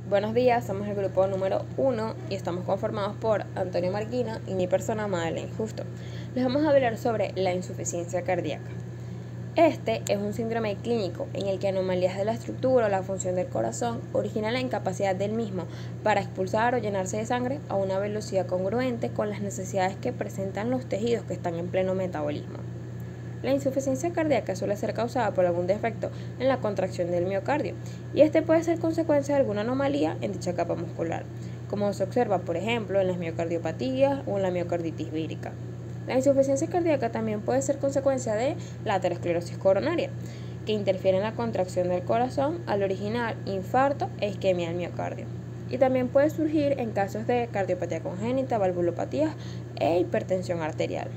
Buenos días, somos el grupo número 1 y estamos conformados por Antonio Marquina y mi persona Madeleine Justo. Les vamos a hablar sobre la insuficiencia cardíaca. Este es un síndrome clínico en el que anomalías de la estructura o la función del corazón originan la incapacidad del mismo para expulsar o llenarse de sangre a una velocidad congruente con las necesidades que presentan los tejidos que están en pleno metabolismo. La insuficiencia cardíaca suele ser causada por algún defecto en la contracción del miocardio, y este puede ser consecuencia de alguna anomalía en dicha capa muscular, como se observa, por ejemplo, en las miocardiopatías o en la miocarditis vírica. La insuficiencia cardíaca también puede ser consecuencia de la aterosclerosis coronaria, que interfiere en la contracción del corazón al originar infarto e isquemia del miocardio. Y también puede surgir en casos de cardiopatía congénita, valvulopatías e hipertensión arterial,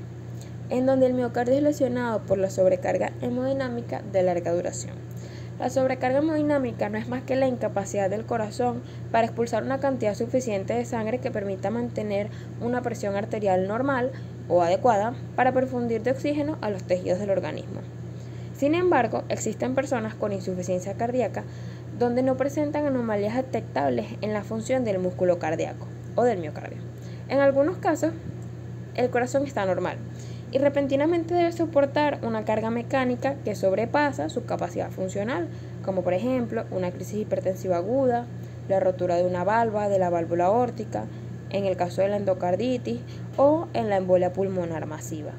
en donde el miocardio es lesionado por la sobrecarga hemodinámica de larga duración. La sobrecarga hemodinámica no es más que la incapacidad del corazón para expulsar una cantidad suficiente de sangre que permita mantener una presión arterial normal o adecuada para perfundir de oxígeno a los tejidos del organismo. Sin embargo, existen personas con insuficiencia cardíaca donde no presentan anomalías detectables en la función del músculo cardíaco o del miocardio. En algunos casos, el corazón está normal y repentinamente debe soportar una carga mecánica que sobrepasa su capacidad funcional, como por ejemplo una crisis hipertensiva aguda, la rotura de una valva de la válvula aórtica, en el caso de la endocarditis o en la embolia pulmonar masiva.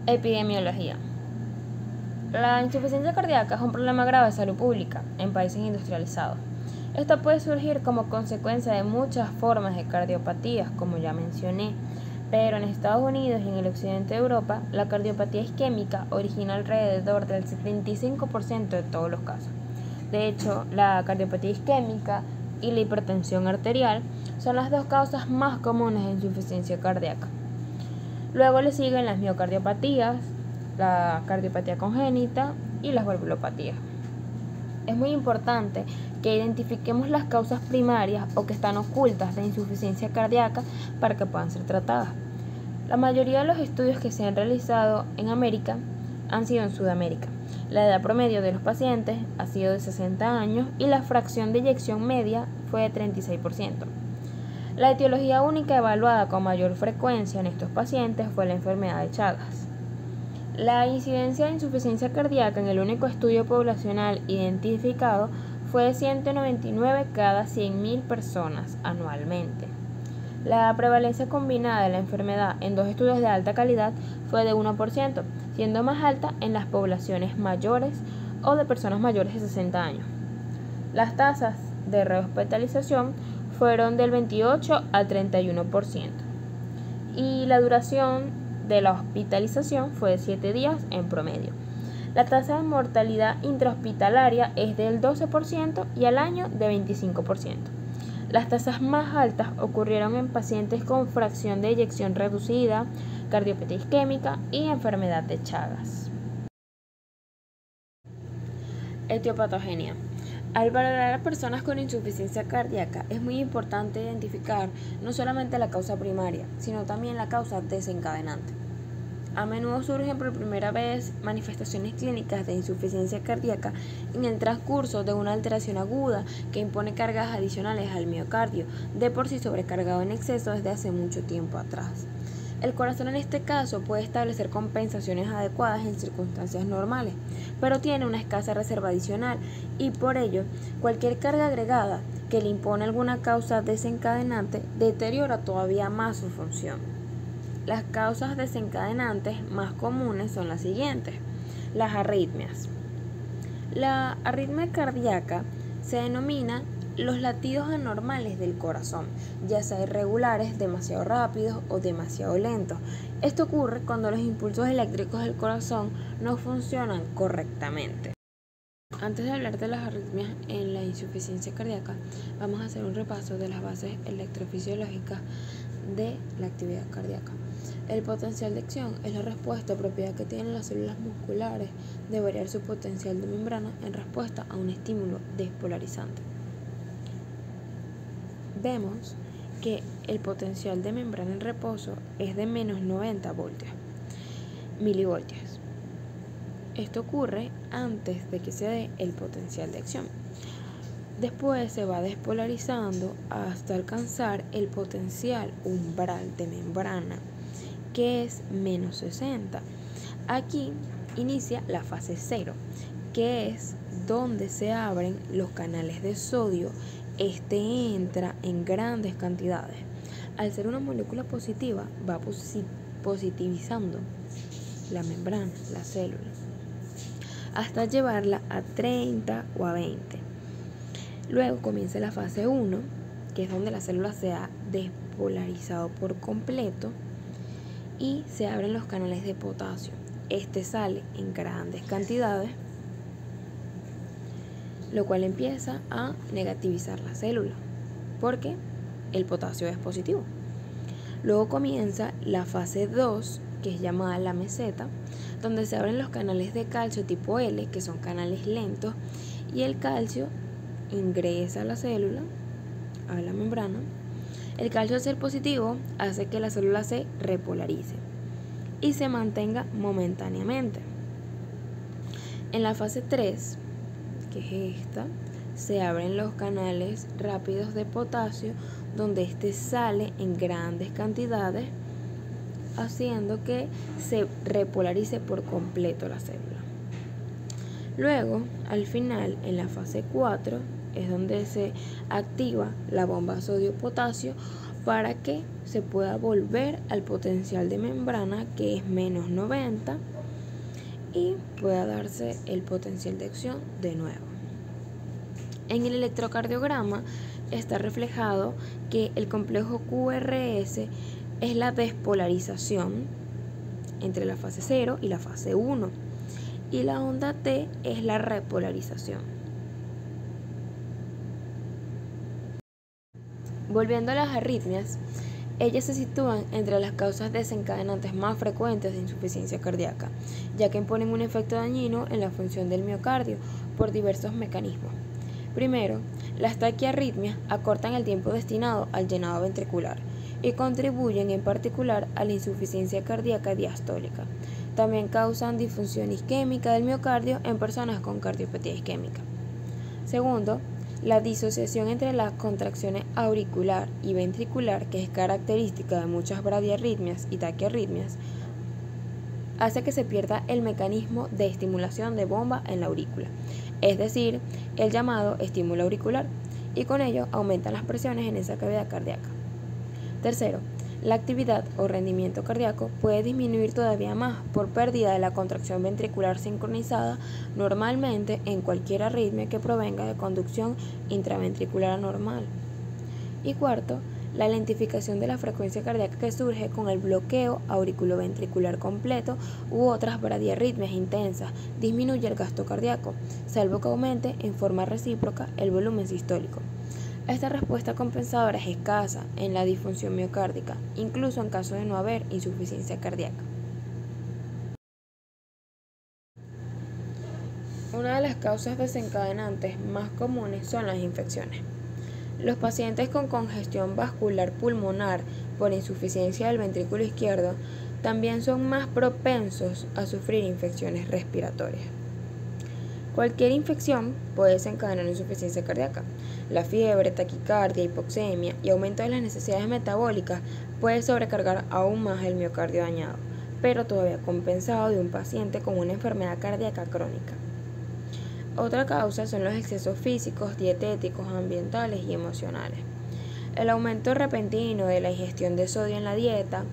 Epidemiología. La insuficiencia cardíaca es un problema grave de salud pública en países industrializados. Esto puede surgir como consecuencia de muchas formas de cardiopatías, como ya mencioné, pero en Estados Unidos y en el occidente de Europa, la cardiopatía isquémica origina alrededor del 75% de todos los casos. De hecho, la cardiopatía isquémica y la hipertensión arterial son las dos causas más comunes de insuficiencia cardíaca. Luego le siguen las miocardiopatías, la cardiopatía congénita y las valvulopatías. Es muy importante que identifiquemos las causas primarias o que están ocultas de insuficiencia cardíaca para que puedan ser tratadas. La mayoría de los estudios que se han realizado en América han sido en Sudamérica. La edad promedio de los pacientes ha sido de 60 años y la fracción de eyección media fue de 36%. La etiología única evaluada con mayor frecuencia en estos pacientes fue la enfermedad de Chagas. La incidencia de insuficiencia cardíaca en el único estudio poblacional identificado fue de 199 cada 100.000 personas anualmente. La prevalencia combinada de la enfermedad en dos estudios de alta calidad fue de 1%, siendo más alta en las poblaciones mayores o de personas mayores de 60 años. Las tasas de rehospitalización fueron del 28 al 31% y la duración de la hospitalización fue de 7 días en promedio. La tasa de mortalidad intrahospitalaria es del 12% y al año de 25%. Las tasas más altas ocurrieron en pacientes con fracción de eyección reducida, cardiopatía isquémica y enfermedad de Chagas. Etiopatogenia. Al valorar a personas con insuficiencia cardíaca es muy importante identificar no solamente la causa primaria, sino también la causa desencadenante. A menudo surgen por primera vez manifestaciones clínicas de insuficiencia cardíaca en el transcurso de una alteración aguda que impone cargas adicionales al miocardio, de por sí sobrecargado en exceso desde hace mucho tiempo atrás. El corazón en este caso puede establecer compensaciones adecuadas en circunstancias normales, pero tiene una escasa reserva adicional y por ello cualquier carga agregada que le impone alguna causa desencadenante deteriora todavía más su función. Las causas desencadenantes más comunes son las siguientes: las arritmias. La arritmia cardíaca se denomina los latidos anormales del corazón, ya sea irregulares, demasiado rápidos o demasiado lentos. Esto ocurre cuando los impulsos eléctricos del corazón no funcionan correctamente. Antes de hablar de las arritmias en la insuficiencia cardíaca, vamos a hacer un repaso de las bases electrofisiológicas de la actividad cardíaca. El potencial de acción es la respuesta propiedad que tienen las células musculares de variar su potencial de membrana en respuesta a un estímulo despolarizante. Vemos que el potencial de membrana en reposo es de menos 90 milivoltios. Esto ocurre antes de que se dé el potencial de acción. Después se va despolarizando hasta alcanzar el potencial umbral de membrana, que es menos 60. Aquí inicia la fase 0, que es donde se abren los canales de sodio. Este entra en grandes cantidades. Al ser una molécula positiva, va positivizando la membrana, la célula, hasta llevarla a 30 o a 20. Luego comienza la fase 1, que es donde la célula se ha despolarizado por completo y se abren los canales de potasio. Este sale en grandes cantidades, lo cual empieza a negativizar la célula, porque el potasio es positivo. Luego comienza la fase 2, que es llamada la meseta, donde se abren los canales de calcio tipo L, que son canales lentos, y el calcio ingresa a la célula, a la membrana. El calcio, al ser positivo, hace que la célula se repolarice y se mantenga momentáneamente. En la fase 3, que es esta, se abren los canales rápidos de potasio, donde este sale en grandes cantidades, haciendo que se repolarice por completo la célula. Luego, al final, en la fase 4, es donde se activa la bomba sodio-potasio para que se pueda volver al potencial de membrana, que es menos 90, y pueda darse el potencial de acción de nuevo. En el electrocardiograma está reflejado que el complejo QRS es la despolarización entre la fase 0 y la fase 1, y la onda T es la repolarización. Volviendo a las arritmias, ellas se sitúan entre las causas desencadenantes más frecuentes de insuficiencia cardíaca, ya que imponen un efecto dañino en la función del miocardio por diversos mecanismos. Primero, las taquiarritmias acortan el tiempo destinado al llenado ventricular y contribuyen en particular a la insuficiencia cardíaca diastólica. También causan disfunción isquémica del miocardio en personas con cardiopatía isquémica. Segundo, la disociación entre la contracción auricular y ventricular, que es característica de muchas bradiarritmias y taquiarritmias, hace que se pierda el mecanismo de estimulación de bomba en la aurícula, es decir, el llamado estímulo auricular, y con ello aumentan las presiones en esa cavidad cardíaca. Tercero, la actividad o rendimiento cardíaco puede disminuir todavía más por pérdida de la contracción ventricular sincronizada, normalmente en cualquier arritmia que provenga de conducción intraventricular anormal. Y cuarto, la lentificación de la frecuencia cardíaca que surge con el bloqueo auriculoventricular completo u otras bradiarritmias intensas disminuye el gasto cardíaco, salvo que aumente en forma recíproca el volumen sistólico. Esta respuesta compensadora es escasa en la disfunción miocárdica, incluso en caso de no haber insuficiencia cardíaca. Una de las causas desencadenantes más comunes son las infecciones. Los pacientes con congestión vascular pulmonar por insuficiencia del ventrículo izquierdo también son más propensos a sufrir infecciones respiratorias. Cualquier infección puede desencadenar insuficiencia cardíaca. La fiebre, taquicardia, hipoxemia y aumento de las necesidades metabólicas puede sobrecargar aún más el miocardio dañado, pero todavía compensado de un paciente con una enfermedad cardíaca crónica. Otra causa son los excesos físicos, dietéticos, ambientales y emocionales. El aumento repentino de la ingestión de sodio en la dieta,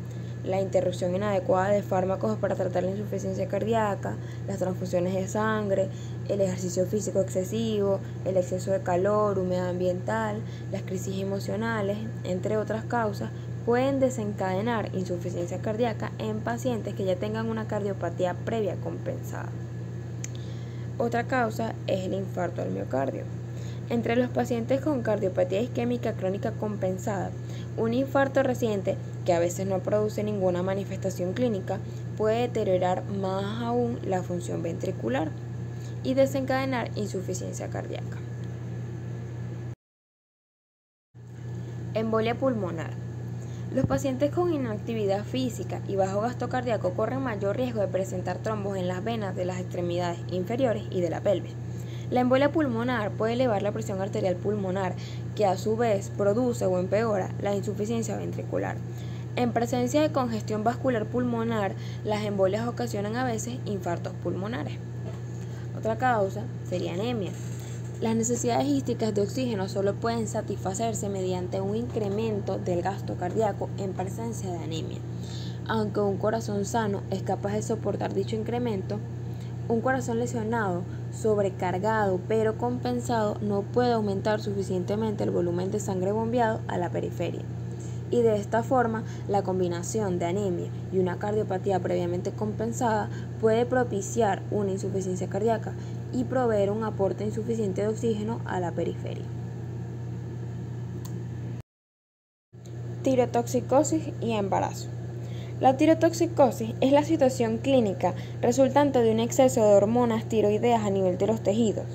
la interrupción inadecuada de fármacos para tratar la insuficiencia cardíaca, las transfusiones de sangre, el ejercicio físico excesivo, el exceso de calor, humedad ambiental, las crisis emocionales, entre otras causas, pueden desencadenar insuficiencia cardíaca en pacientes que ya tengan una cardiopatía previa compensada. Otra causa es el infarto al miocardio. Entre los pacientes con cardiopatía isquémica crónica compensada, un infarto reciente, que a veces no produce ninguna manifestación clínica, puede deteriorar más aún la función ventricular y desencadenar insuficiencia cardíaca. Embolia pulmonar. Los pacientes con inactividad física y bajo gasto cardíaco corren mayor riesgo de presentar trombos en las venas de las extremidades inferiores y de la pelvis. La embolia pulmonar puede elevar la presión arterial pulmonar, que a su vez produce o empeora la insuficiencia ventricular. En presencia de congestión vascular pulmonar, las embolias ocasionan a veces infartos pulmonares. Otra causa sería anemia. Las necesidades hísticas de oxígeno solo pueden satisfacerse mediante un incremento del gasto cardíaco en presencia de anemia. Aunque un corazón sano es capaz de soportar dicho incremento, un corazón lesionado, sobrecargado pero compensado no puede aumentar suficientemente el volumen de sangre bombeado a la periferia. Y de esta forma, la combinación de anemia y una cardiopatía previamente compensada puede propiciar una insuficiencia cardíaca y proveer un aporte insuficiente de oxígeno a la periferia. Tirotoxicosis y embarazo. La tirotoxicosis es la situación clínica resultante de un exceso de hormonas tiroideas a nivel de los tejidos,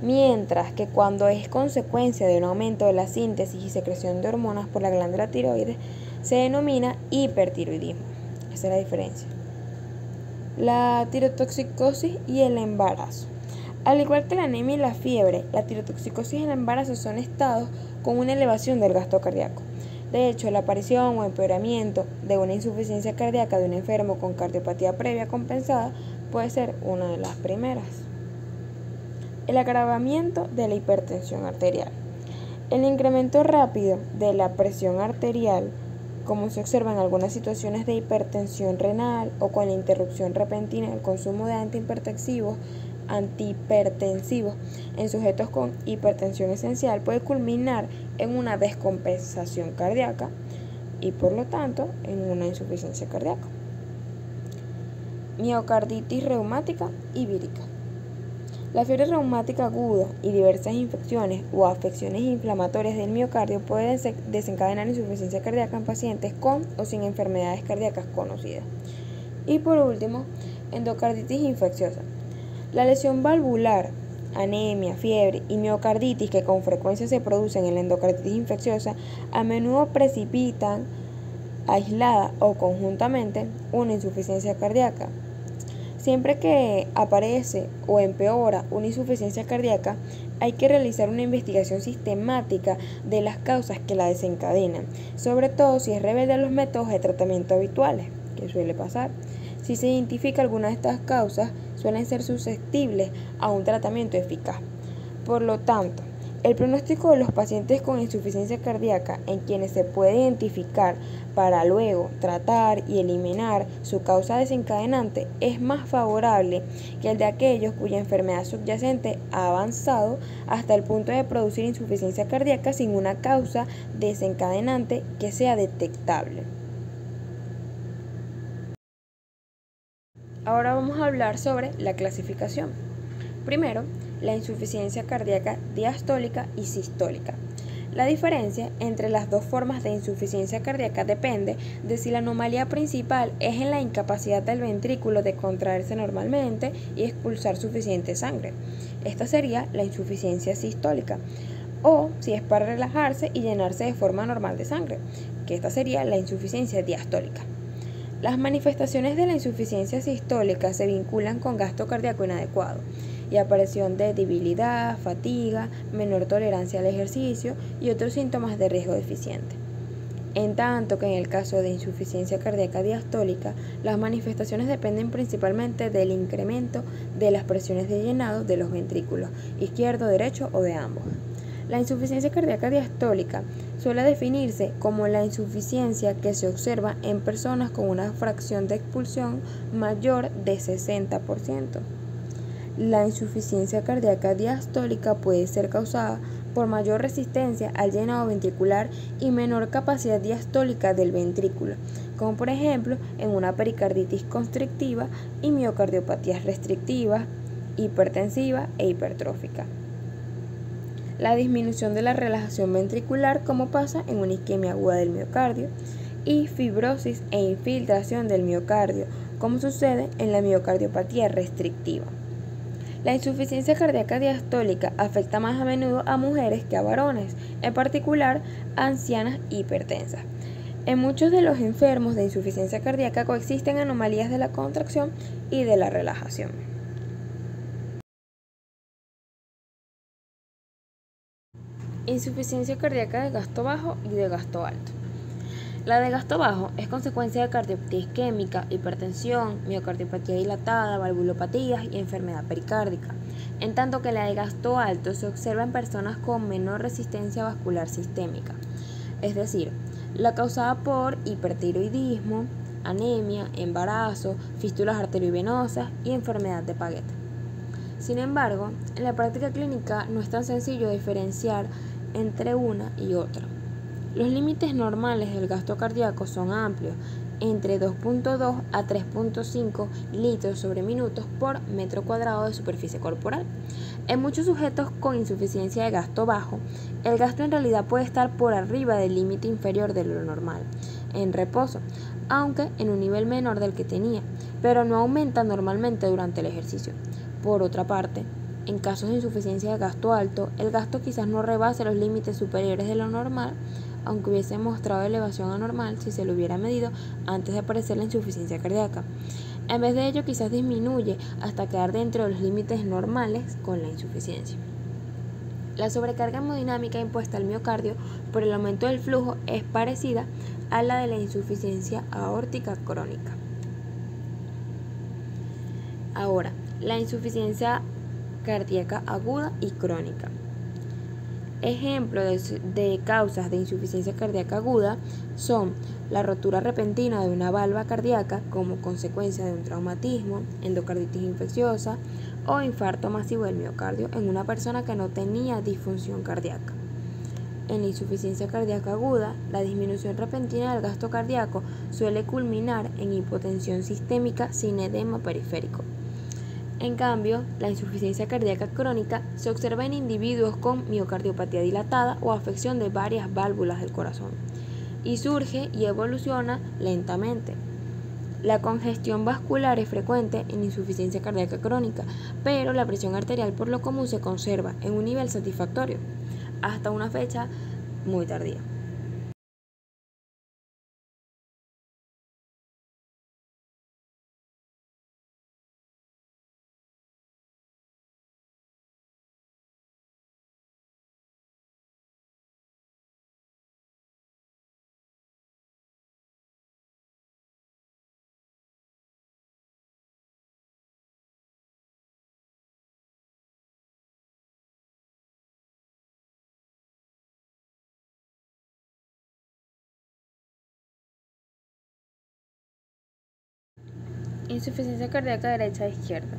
mientras que cuando es consecuencia de un aumento de la síntesis y secreción de hormonas por la glándula tiroides, se denomina hipertiroidismo. Esa es la diferencia. La tirotoxicosis y el embarazo. Al igual que la anemia y la fiebre, la tirotoxicosis y el embarazo son estados con una elevación del gasto cardíaco. De hecho, la aparición o empeoramiento de una insuficiencia cardíaca de un enfermo con cardiopatía previa compensada puede ser una de las primeras. El agravamiento de la hipertensión arterial. El incremento rápido de la presión arterial, como se observa en algunas situaciones de hipertensión renal o con la interrupción repentina del consumo de antihipertensivos en sujetos con hipertensión esencial, puede culminar en una descompensación cardíaca y por lo tanto en una insuficiencia cardíaca. Miocarditis reumática y vírica. La fiebre reumática aguda y diversas infecciones o afecciones inflamatorias del miocardio pueden desencadenar insuficiencia cardíaca en pacientes con o sin enfermedades cardíacas conocidas. Y por último, endocarditis infecciosa. La lesión valvular, anemia, fiebre y miocarditis que con frecuencia se producen en la endocarditis infecciosa a menudo precipitan, aislada o conjuntamente, una insuficiencia cardíaca. Siempre que aparece o empeora una insuficiencia cardíaca, hay que realizar una investigación sistemática de las causas que la desencadenan, sobre todo si es rebelde a los métodos de tratamiento habituales, que suele pasar. Si se identifica alguna de estas causas, suelen ser susceptibles a un tratamiento eficaz. Por lo tanto, el pronóstico de los pacientes con insuficiencia cardíaca en quienes se puede identificar para luego tratar y eliminar su causa desencadenante es más favorable que el de aquellos cuya enfermedad subyacente ha avanzado hasta el punto de producir insuficiencia cardíaca sin una causa desencadenante que sea detectable. Ahora vamos a hablar sobre la clasificación. Primero, la insuficiencia cardíaca diastólica y sistólica. La diferencia entre las dos formas de insuficiencia cardíaca depende de si la anomalía principal es en la incapacidad del ventrículo de contraerse normalmente y expulsar suficiente sangre. Esta sería la insuficiencia sistólica. O si es para relajarse y llenarse de forma normal de sangre, que esta sería la insuficiencia diastólica. Las manifestaciones de la insuficiencia sistólica se vinculan con gasto cardíaco inadecuado y aparición de debilidad, fatiga, menor tolerancia al ejercicio y otros síntomas de riesgo deficiente. En tanto que en el caso de insuficiencia cardíaca diastólica, las manifestaciones dependen principalmente del incremento de las presiones de llenado de los ventrículos, izquierdo, derecho o de ambos. La insuficiencia cardíaca diastólica suele definirse como la insuficiencia que se observa en personas con una fracción de expulsión mayor de 60%. La insuficiencia cardíaca diastólica puede ser causada por mayor resistencia al llenado ventricular y menor capacidad diastólica del ventrículo, como por ejemplo en una pericarditis constrictiva y miocardiopatías restrictivas, hipertensiva e hipertrófica. La disminución de la relajación ventricular, como pasa en una isquemia aguda del miocardio, y fibrosis e infiltración del miocardio, como sucede en la miocardiopatía restrictiva. La insuficiencia cardíaca diastólica afecta más a menudo a mujeres que a varones, en particular a ancianas hipertensas. En muchos de los enfermos de insuficiencia cardíaca coexisten anomalías de la contracción y de la relajación. Insuficiencia cardíaca de gasto bajo y de gasto alto. La de gasto bajo es consecuencia de cardiopatía isquémica, hipertensión, miocardiopatía dilatada, valvulopatías y enfermedad pericárdica, en tanto que la de gasto alto se observa en personas con menor resistencia vascular sistémica, es decir, la causada por hipertiroidismo, anemia, embarazo, fístulas arteriovenosas y enfermedad de Paget. Sin embargo, en la práctica clínica no es tan sencillo diferenciar entre una y otra. Los límites normales del gasto cardíaco son amplios, entre 2.2 a 3.5 litros sobre minutos por metro cuadrado de superficie corporal. En muchos sujetos con insuficiencia de gasto bajo, el gasto en realidad puede estar por arriba del límite inferior de lo normal, en reposo, aunque en un nivel menor del que tenía, pero no aumenta normalmente durante el ejercicio. Por otra parte, en casos de insuficiencia de gasto alto, el gasto quizás no rebase los límites superiores de lo normal, aunque hubiese mostrado elevación anormal si se lo hubiera medido antes de aparecer la insuficiencia cardíaca. En vez de ello, quizás disminuye hasta quedar dentro de los límites normales con la insuficiencia. La sobrecarga hemodinámica impuesta al miocardio por el aumento del flujo es parecida a la de la insuficiencia aórtica crónica. Ahora, la insuficiencia cardíaca aguda y crónica. Ejemplos de causas de insuficiencia cardíaca aguda son la rotura repentina de una valva cardíaca como consecuencia de un traumatismo, endocarditis infecciosa o infarto masivo del miocardio en una persona que no tenía disfunción cardíaca. En la insuficiencia cardíaca aguda, la disminución repentina del gasto cardíaco suele culminar en hipotensión sistémica sin edema periférico. En cambio, la insuficiencia cardíaca crónica se observa en individuos con miocardiopatía dilatada o afección de varias válvulas del corazón y surge y evoluciona lentamente. La congestión vascular es frecuente en insuficiencia cardíaca crónica, pero la presión arterial por lo común se conserva en un nivel satisfactorio hasta una fecha muy tardía. Insuficiencia cardíaca derecha e izquierda.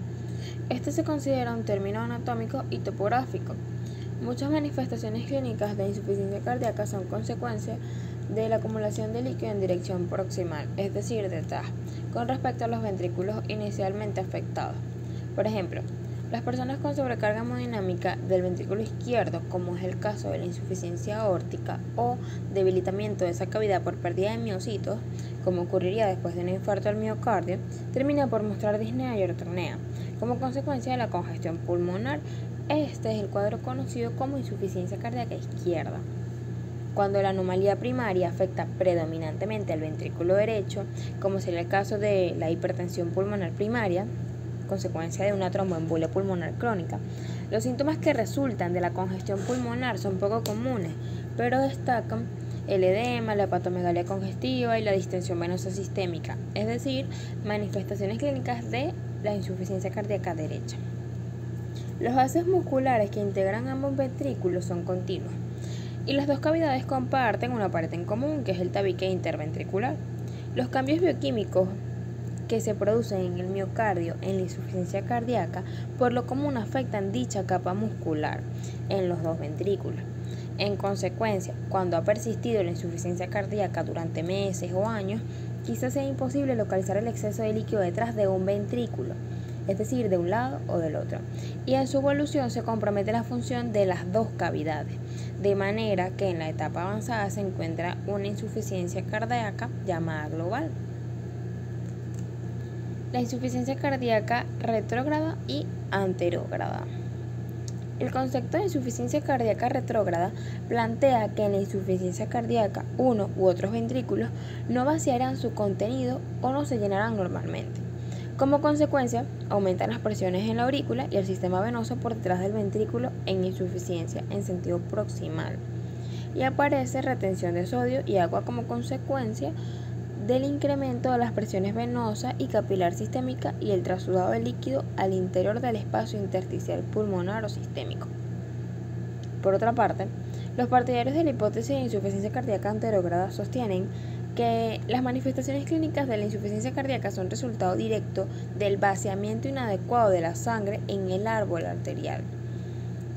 Este se considera un término anatómico y topográfico. Muchas manifestaciones clínicas de insuficiencia cardíaca son consecuencia de la acumulación de líquido en dirección proximal, es decir, detrás, con respecto a los ventrículos inicialmente afectados. Por ejemplo, las personas con sobrecarga hemodinámica del ventrículo izquierdo, como es el caso de la insuficiencia aórtica o debilitamiento de esa cavidad por pérdida de miocitos, como ocurriría después de un infarto al miocardio, termina por mostrar disnea y ortopnea, como consecuencia de la congestión pulmonar. Este es el cuadro conocido como insuficiencia cardíaca izquierda. Cuando la anomalía primaria afecta predominantemente al ventrículo derecho, como sería el caso de la hipertensión pulmonar primaria, consecuencia de una tromboembolia pulmonar crónica, los síntomas que resultan de la congestión pulmonar son poco comunes, pero destacan el edema, la hepatomegalia congestiva y la distensión venosa sistémica, es decir, manifestaciones clínicas de la insuficiencia cardíaca derecha. Los haces musculares que integran ambos ventrículos son continuos y las dos cavidades comparten una pared en común, que es el tabique interventricular. Los cambios bioquímicos que se producen en el miocardio en la insuficiencia cardíaca por lo común afectan dicha capa muscular en los dos ventrículos. En consecuencia, cuando ha persistido la insuficiencia cardíaca durante meses o años, quizás sea imposible localizar el exceso de líquido detrás de un ventrículo, es decir, de un lado o del otro, y en su evolución se compromete la función de las dos cavidades, de manera que en la etapa avanzada se encuentra una insuficiencia cardíaca llamada global. La insuficiencia cardíaca retrógrada y anterógrada. El concepto de insuficiencia cardíaca retrógrada plantea que en la insuficiencia cardíaca uno u otros ventrículos no vaciarán su contenido o no se llenarán normalmente. Como consecuencia, aumentan las presiones en la aurícula y el sistema venoso por detrás del ventrículo en insuficiencia en sentido proximal. Y aparece retención de sodio y agua como consecuencia del incremento de las presiones venosa y capilar sistémica y el trasudado de líquido al interior del espacio intersticial pulmonar o sistémico. Por otra parte, los partidarios de la hipótesis de insuficiencia cardíaca anterógrada sostienen que las manifestaciones clínicas de la insuficiencia cardíaca son resultado directo del vaciamiento inadecuado de la sangre en el árbol arterial.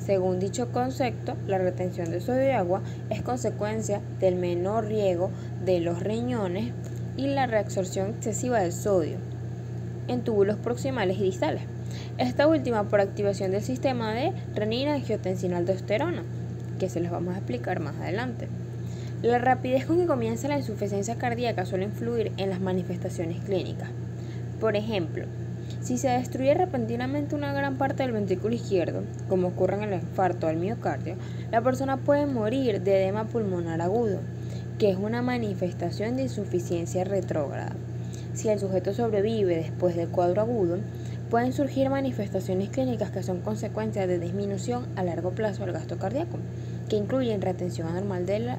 Según dicho concepto, la retención de sodio y agua es consecuencia del menor riego de los riñones y la reabsorción excesiva del sodio en túbulos proximales y distales. Esta última por activación del sistema de renina-angiotensina-aldosterona, que se los vamos a explicar más adelante. La rapidez con que comienza la insuficiencia cardíaca suele influir en las manifestaciones clínicas. Por ejemplo, si se destruye repentinamente una gran parte del ventrículo izquierdo, como ocurre en el infarto al miocardio, la persona puede morir de edema pulmonar agudo, que es una manifestación de insuficiencia retrógrada. Si el sujeto sobrevive después del cuadro agudo, pueden surgir manifestaciones clínicas que son consecuencias de disminución a largo plazo del gasto cardíaco, que incluyen retención anormal del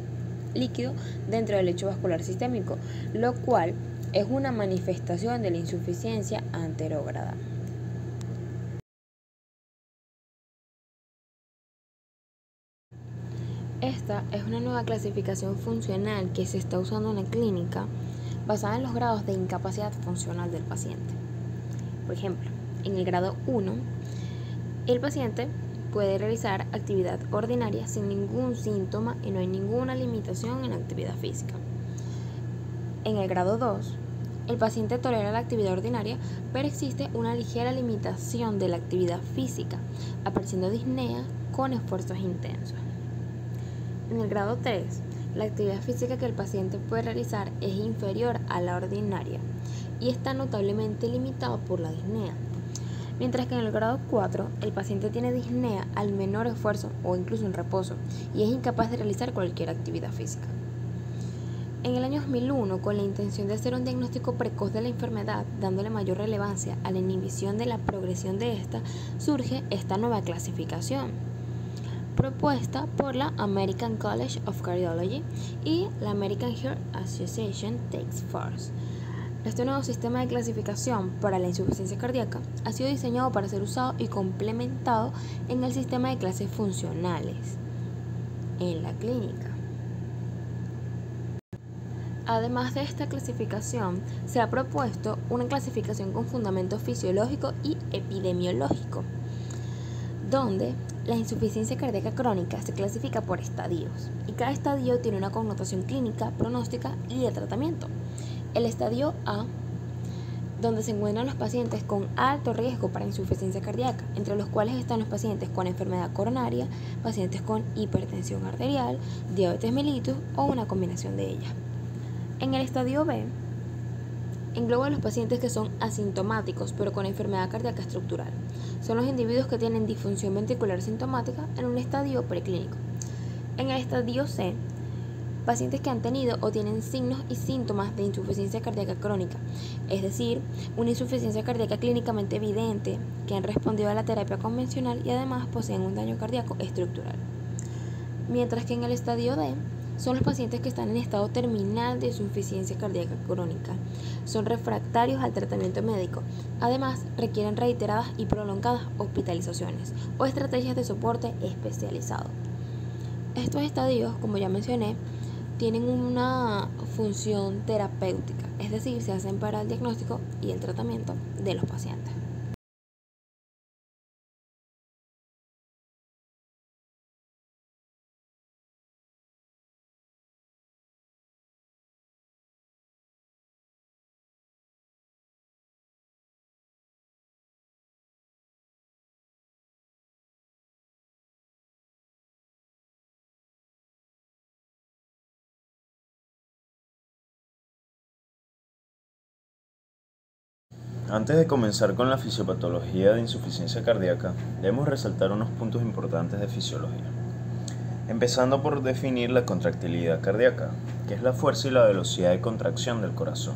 líquido dentro del lecho vascular sistémico, lo cual es una manifestación de la insuficiencia anterógrada. Esta es una nueva clasificación funcional que se está usando en la clínica basada en los grados de incapacidad funcional del paciente. Por ejemplo, en el grado 1, el paciente puede realizar actividad ordinaria sin ningún síntoma y no hay ninguna limitación en la actividad física. En el grado 2, el paciente tolera la actividad ordinaria, pero existe una ligera limitación de la actividad física, apareciendo disnea con esfuerzos intensos. En el grado 3, la actividad física que el paciente puede realizar es inferior a la ordinaria y está notablemente limitado por la disnea. Mientras que en el grado 4, el paciente tiene disnea al menor esfuerzo o incluso en reposo y es incapaz de realizar cualquier actividad física. En el año 2001, con la intención de hacer un diagnóstico precoz de la enfermedad, dándole mayor relevancia a la inhibición de la progresión de esta, surge esta nueva clasificación, propuesta por la American College of Cardiology y la American Heart Association Task Force. Este nuevo sistema de clasificación para la insuficiencia cardíaca ha sido diseñado para ser usado y complementado en el sistema de clases funcionales en la clínica. Además de esta clasificación, se ha propuesto una clasificación con fundamento fisiológico y epidemiológico, donde la insuficiencia cardíaca crónica se clasifica por estadios, y cada estadio tiene una connotación clínica, pronóstica y de tratamiento. El estadio A, donde se encuentran los pacientes con alto riesgo para insuficiencia cardíaca, entre los cuales están los pacientes con enfermedad coronaria, pacientes con hipertensión arterial, diabetes mellitus o una combinación de ellas. En el estadio B, engloba a los pacientes que son asintomáticos pero con enfermedad cardíaca estructural. Son los individuos que tienen disfunción ventricular sintomática en un estadio preclínico. En el estadio C, pacientes que han tenido o tienen signos y síntomas de insuficiencia cardíaca crónica, es decir, una insuficiencia cardíaca clínicamente evidente, que han respondido a la terapia convencional y además poseen un daño cardíaco estructural. Mientras que en el estadio D, son los pacientes que están en estado terminal de insuficiencia cardíaca crónica. Son refractarios al tratamiento médico. Además, requieren reiteradas y prolongadas hospitalizaciones o estrategias de soporte especializado. Estos estadios, como ya mencioné, tienen una función terapéutica, es decir, se hacen para el diagnóstico y el tratamiento de los pacientes. Antes de comenzar con la fisiopatología de insuficiencia cardíaca, debemos resaltar unos puntos importantes de fisiología. Empezando por definir la contractilidad cardíaca, que es la fuerza y la velocidad de contracción del corazón.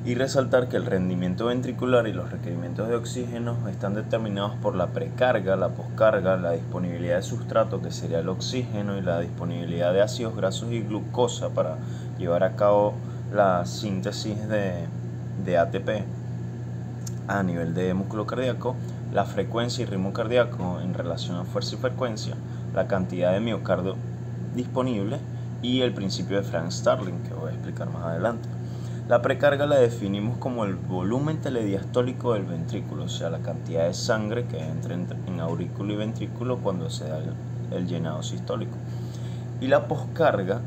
Y resaltar que el rendimiento ventricular y los requerimientos de oxígeno están determinados por la precarga, la poscarga, la disponibilidad de sustrato, que sería el oxígeno, y la disponibilidad de ácidos grasos y glucosa para llevar a cabo la síntesis de ATP a nivel de músculo cardíaco, la frecuencia y ritmo cardíaco en relación a fuerza y frecuencia, la cantidad de miocardio disponible y el principio de Frank Starling, que voy a explicar más adelante. La precarga la definimos como el volumen telediastólico del ventrículo, o sea, la cantidad de sangre que entra en aurículo y ventrículo cuando se da el llenado sistólico. Y la poscarga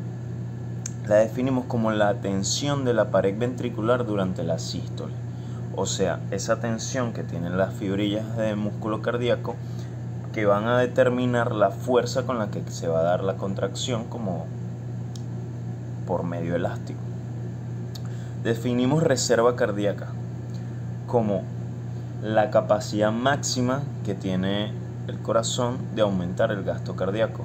la definimos como la tensión de la pared ventricular durante la sístole, o sea, esa tensión que tienen las fibrillas de músculo cardíaco que van a determinar la fuerza con la que se va a dar la contracción como por medio elástico. Definimos reserva cardíaca como la capacidad máxima que tiene el corazón de aumentar el gasto cardíaco.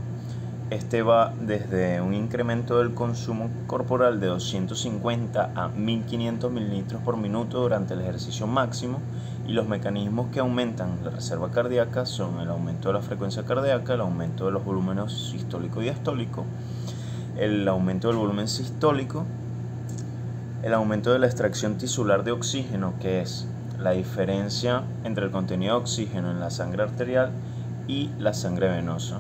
Este va desde un incremento del consumo corporal de 250 a 1500 mililitros por minuto durante el ejercicio máximo, y los mecanismos que aumentan la reserva cardíaca son el aumento de la frecuencia cardíaca, el aumento de los volúmenes sistólico y diastólico, el aumento del volumen sistólico, el aumento de la extracción tisular de oxígeno, que es la diferencia entre el contenido de oxígeno en la sangre arterial y la sangre venosa.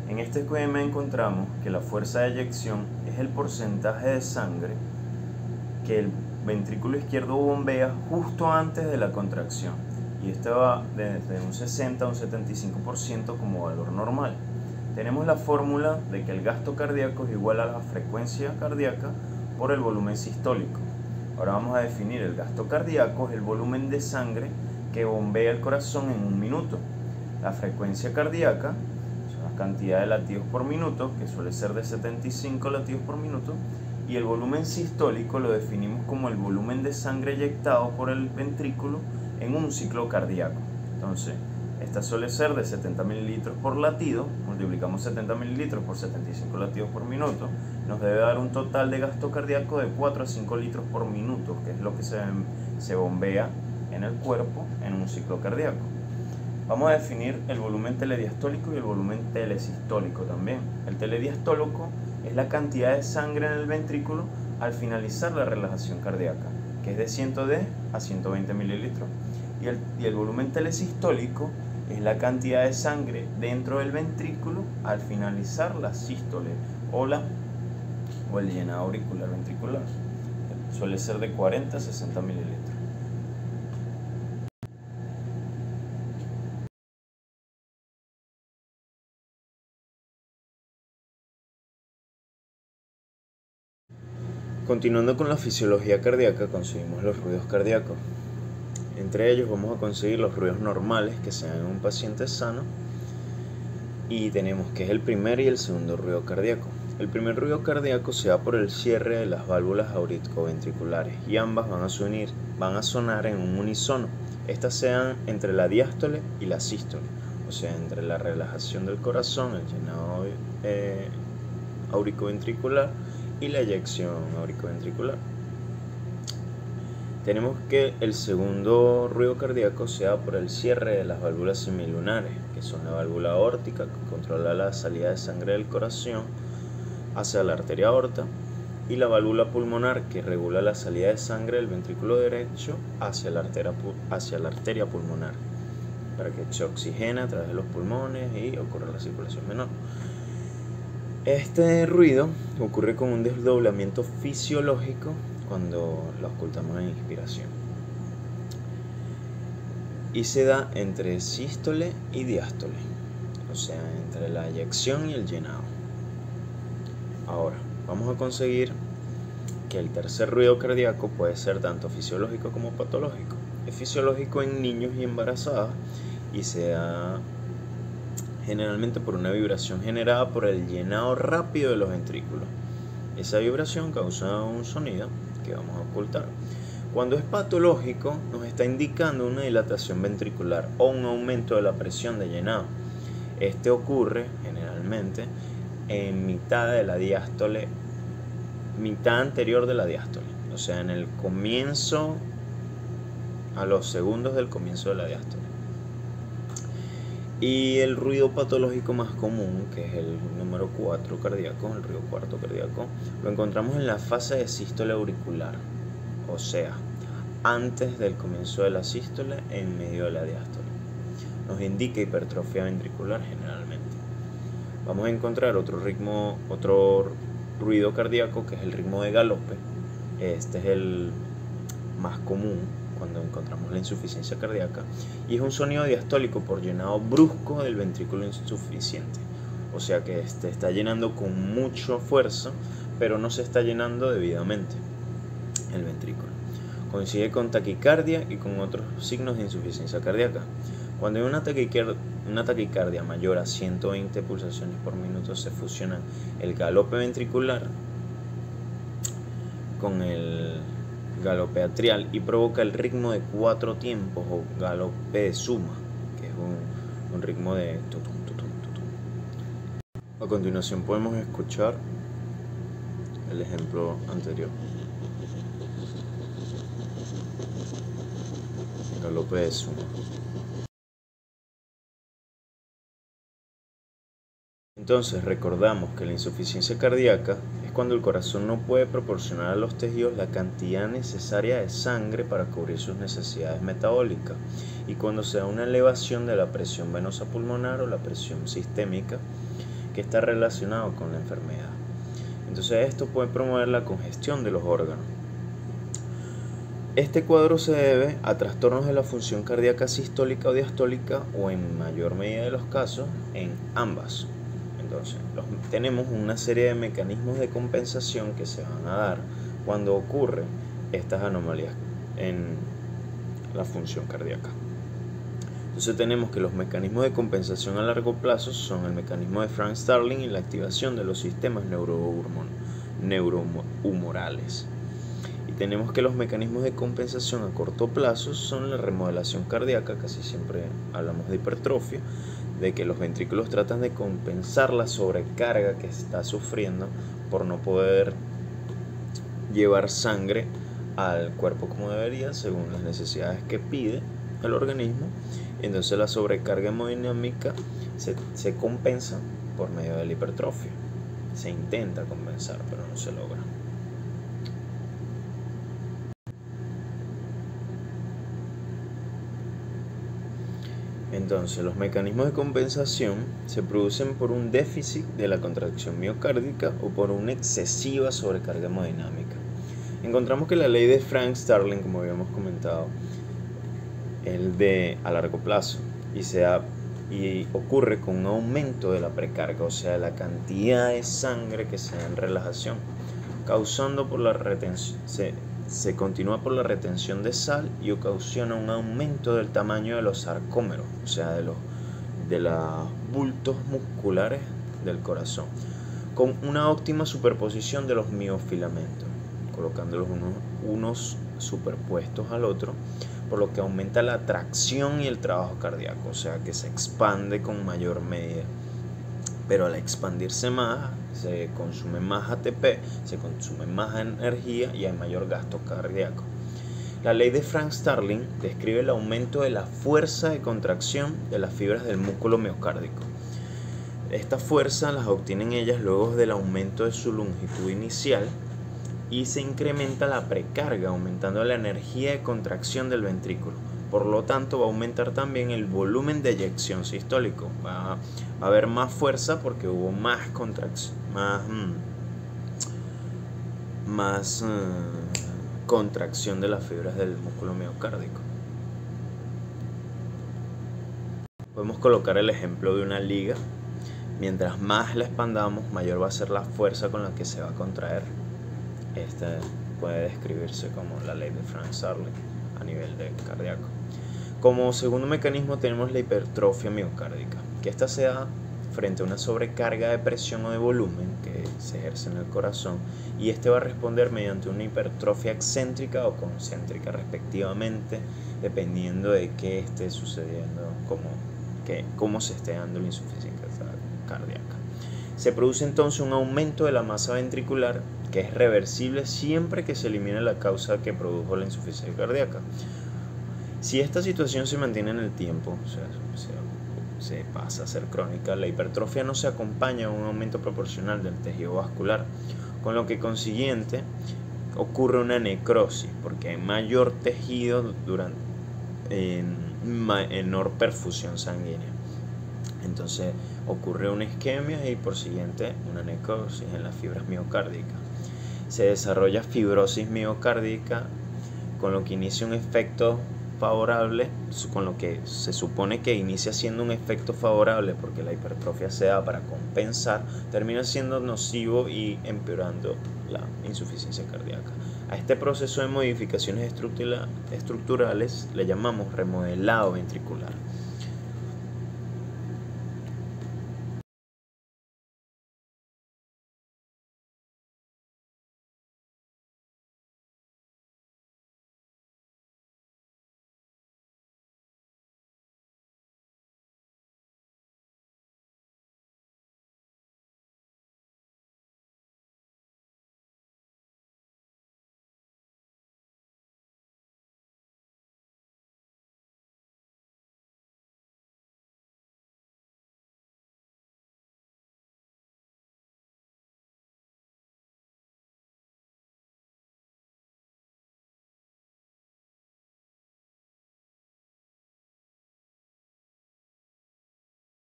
En este esquema encontramos que la fuerza de eyección es el porcentaje de sangre que el ventrículo izquierdo bombea justo antes de la contracción, y esto va desde un 60 a un 75% como valor normal. Tenemos la fórmula de que el gasto cardíaco es igual a la frecuencia cardíaca por el volumen sistólico. Ahora vamos a definir el gasto cardíaco, es el volumen de sangre que bombea el corazón en un minuto. La frecuencia cardíaca es la cantidad de latidos por minuto, que suele ser de 75 latidos por minuto, y el volumen sistólico lo definimos como el volumen de sangre eyectado por el ventrículo en un ciclo cardíaco. Entonces, esta suele ser de 70 mililitros por latido, multiplicamos 70 mililitros por 75 latidos por minuto, nos debe dar un total de gasto cardíaco de 4 a 5 litros por minuto, que es lo que se bombea en el cuerpo en un ciclo cardíaco. Vamos a definir el volumen telediastólico y el volumen telesistólico también. El telediastólico es la cantidad de sangre en el ventrículo al finalizar la relajación cardíaca, que es de 110 a 120 mililitros. Y el volumen telesistólico es la cantidad de sangre dentro del ventrículo al finalizar la sístole o el llenado auricular ventricular. Suele ser de 40 a 60 mililitros. Continuando con la fisiología cardíaca, conseguimos los ruidos cardíacos. Entre ellos vamos a conseguir los ruidos normales que se dan en un paciente sano, y tenemos que es el primer y el segundo ruido cardíaco. El primer ruido cardíaco se da por el cierre de las válvulas auriculoventriculares, y ambas van a sonar en un unísono. Estas se dan entre la diástole y la sístole, o sea, entre la relajación del corazón, el llenado auriculoventricular y la eyección auriculoventricular. Tenemos que el segundo ruido cardíaco se da por el cierre de las válvulas semilunares, que son la válvula aórtica, que controla la salida de sangre del corazón hacia la arteria aorta, y la válvula pulmonar, que regula la salida de sangre del ventrículo derecho hacia la arteria pulmonar, para que se oxigene a través de los pulmones y ocurra la circulación menor. Este ruido ocurre con un desdoblamiento fisiológico cuando lo ocultamos en inspiración. y se da entre sístole y diástole, o sea, entre la eyección y el llenado. Ahora, vamos a conseguir que el tercer ruido cardíaco puede ser tanto fisiológico como patológico. Es fisiológico en niños y embarazadas y se da generalmente por una vibración generada por el llenado rápido de los ventrículos. Esa vibración causa un sonido que vamos a ocultar. Cuando es patológico, nos está indicando una dilatación ventricular o un aumento de la presión de llenado. Este ocurre generalmente en mitad de la diástole, mitad anterior de la diástole, o sea, en el comienzo, a los segundos del comienzo de la diástole. Y el ruido patológico más común, que es el número 4 cardíaco, el ruido cuarto cardíaco, lo encontramos en la fase de sístole auricular, o sea, antes del comienzo de la sístole, en medio de la diástole. Nos indica hipertrofia ventricular generalmente. Vamos a encontrar otro ruido cardíaco, que es el ritmo de galope. Este es el más común cuando encontramos la insuficiencia cardíaca, y es un sonido diastólico por llenado brusco del ventrículo insuficiente, o sea que este está llenando con mucha fuerza, pero no se está llenando debidamente el ventrículo. Coincide con taquicardia y con otros signos de insuficiencia cardíaca. Cuando hay una taquicardia mayor a 120 pulsaciones por minuto, se fusionan el galope ventricular con el galope atrial y provoca el ritmo de 4 tiempos o galope de suma, que es un ritmo de tutum, tutum, tutum. A continuación podemos escuchar el ejemplo anterior. Galope de suma. Entonces recordamos que la insuficiencia cardíaca es cuando el corazón no puede proporcionar a los tejidos la cantidad necesaria de sangre para cubrir sus necesidades metabólicas, y cuando se da una elevación de la presión venosa pulmonar o la presión sistémica, que está relacionado con la enfermedad. Entonces esto puede promover la congestión de los órganos. Este cuadro se debe a trastornos de la función cardíaca sistólica o diastólica, o en mayor medida de los casos en ambas. Entonces, tenemos una serie de mecanismos de compensación que se van a dar cuando ocurren estas anomalías en la función cardíaca. Entonces tenemos que los mecanismos de compensación a largo plazo son el mecanismo de Frank Starling y la activación de los sistemas neurohumorales. Y tenemos que los mecanismos de compensación a corto plazo son la remodelación cardíaca, casi siempre hablamos de hipertrofia, de que los ventrículos tratan de compensar la sobrecarga que está sufriendo por no poder llevar sangre al cuerpo como debería, según las necesidades que pide el organismo. Entonces la sobrecarga hemodinámica se compensa por medio de la hipertrofia. Se intenta compensar, pero no se logra. Entonces, los mecanismos de compensación se producen por un déficit de la contracción miocárdica o por una excesiva sobrecarga hemodinámica. Encontramos que la ley de Frank Starling, como habíamos comentado, es de a largo plazo y ocurre con un aumento de la precarga, o sea, la cantidad de sangre que se da en relajación, causando por la retención. Se continúa por la retención de sal y ocasiona un aumento del tamaño de los sarcómeros, o sea, de los bultos musculares del corazón, con una óptima superposición de los miofilamentos, colocándolos unos superpuestos al otro, por lo que aumenta la tracción y el trabajo cardíaco, o sea, que se expande con mayor medida. Pero al expandirse más, se consume más ATP, se consume más energía y hay mayor gasto cardíaco. La ley de Frank Starling describe el aumento de la fuerza de contracción de las fibras del músculo miocárdico. Esta fuerza las obtienen ellas luego del aumento de su longitud inicial, y se incrementa la precarga, aumentando la energía de contracción del ventrículo. Por lo tanto, va a aumentar también el volumen de eyección sistólico. Va a haber más fuerza porque hubo más contracción, más contracción de las fibras del músculo miocárdico. Podemos colocar el ejemplo de una liga. Mientras más la expandamos, mayor va a ser la fuerza con la que se va a contraer. Esta puede describirse como la ley de Frank-Sarley a nivel de cardíaco. Como segundo mecanismo tenemos la hipertrofia miocárdica, que esta se da frente a una sobrecarga de presión o de volumen que se ejerce en el corazón, y este va a responder mediante una hipertrofia excéntrica o concéntrica respectivamente, dependiendo de qué esté sucediendo, cómo se esté dando la insuficiencia cardíaca. Se produce entonces un aumento de la masa ventricular que es reversible siempre que se elimine la causa que produjo la insuficiencia cardíaca. Si esta situación se mantiene en el tiempo, o sea, se pasa a ser crónica, la hipertrofia no se acompaña a un aumento proporcional del tejido vascular, con lo que consiguiente ocurre una necrosis, porque hay mayor tejido en menor perfusión sanguínea. Entonces ocurre una isquemia y por siguiente una necrosis en las fibras miocárdicas. Se desarrolla fibrosis miocárdica, con lo que inicia un efecto favorable, con lo que se supone que inicia siendo un efecto favorable porque la hipertrofia se da para compensar, termina siendo nocivo y empeorando la insuficiencia cardíaca. A este proceso de modificaciones estructurales le llamamos remodelado ventricular.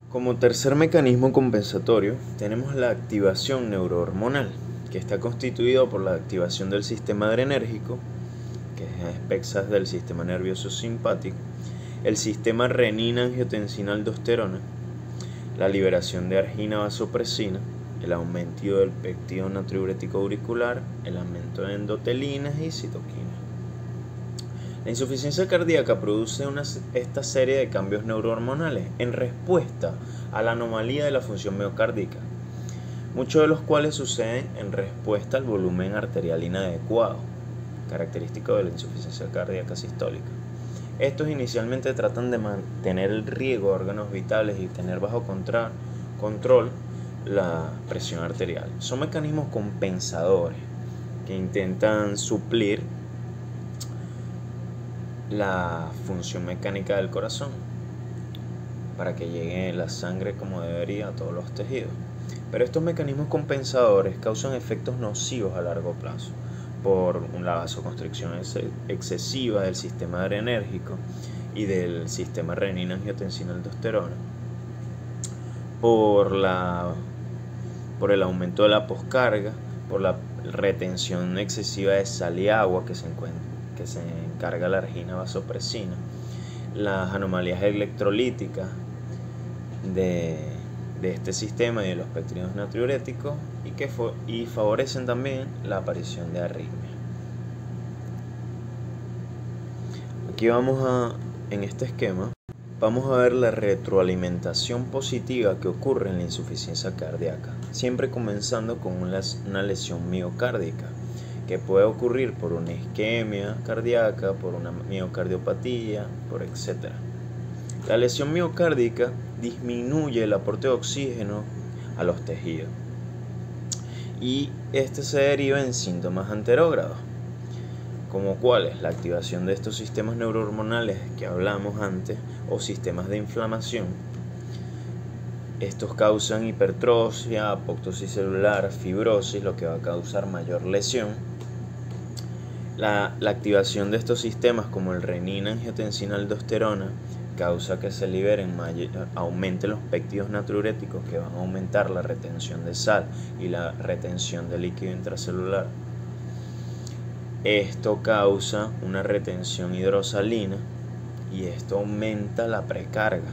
Como tercer mecanismo compensatorio tenemos la activación neurohormonal, que está constituido por la activación del sistema adrenérgico, que es a expensas del sistema nervioso simpático, el sistema renina-angiotensina-aldosterona, la liberación de argina vasopresina, el aumento del péptido natriurético auricular, el aumento de endotelinas y citoquinas. La insuficiencia cardíaca produce esta serie de cambios neurohormonales en respuesta a la anomalía de la función miocárdica, muchos de los cuales suceden en respuesta al volumen arterial inadecuado, característico de la insuficiencia cardíaca sistólica. Estos inicialmente tratan de mantener el riego de órganos vitales y tener bajo control la presión arterial. Son mecanismos compensadores que intentan suplir la función mecánica del corazón para que llegue la sangre como debería a todos los tejidos. Pero estos mecanismos compensadores causan efectos nocivos a largo plazo por la vasoconstricción excesiva del sistema adrenérgico y del sistema renina-angiotensina-aldosterona, por el aumento de la poscarga, por la retención excesiva de sal y agua que se encarga la argina vasopresina, las anomalías electrolíticas de este sistema y de los péptidos natriuréticos y favorecen también la aparición de arritmia. Aquí en este esquema vamos a ver la retroalimentación positiva que ocurre en la insuficiencia cardíaca, siempre comenzando con una lesión miocárdica, que puede ocurrir por una isquemia cardíaca, por una miocardiopatía, etc. La lesión miocárdica disminuye el aporte de oxígeno a los tejidos y este se deriva en síntomas anterógrados, como cuáles: la activación de estos sistemas neurohormonales que hablamos antes o sistemas de inflamación. Estos causan hipertrofia, apoptosis celular, fibrosis, lo que va a causar mayor lesión. La activación de estos sistemas como el renina-angiotensina-aldosterona causa que se aumenten los péptidos natriuréticos, que van a aumentar la retención de sal y la retención de líquido intracelular. Esto causa una retención hidrosalina y esto aumenta la precarga.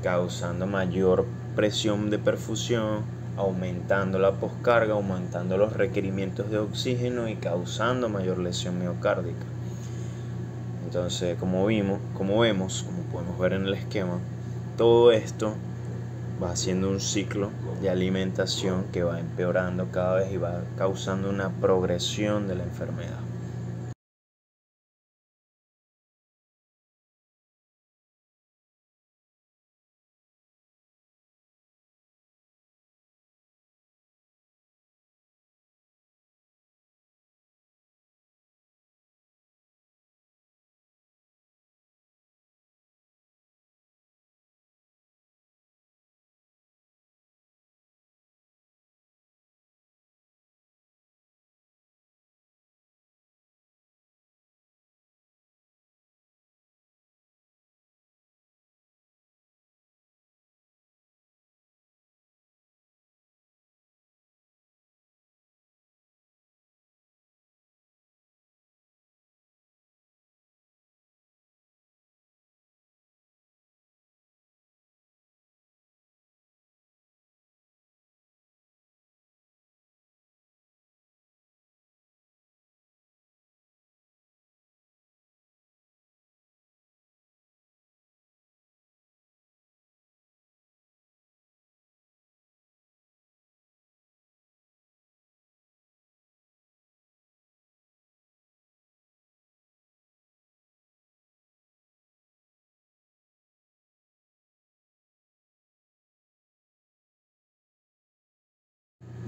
causando mayor presión de perfusión, aumentando la poscarga, aumentando los requerimientos de oxígeno y causando mayor lesión miocárdica. Entonces, como podemos ver en el esquema, todo esto va haciendo un ciclo de alimentación que va empeorando cada vez y va causando una progresión de la enfermedad.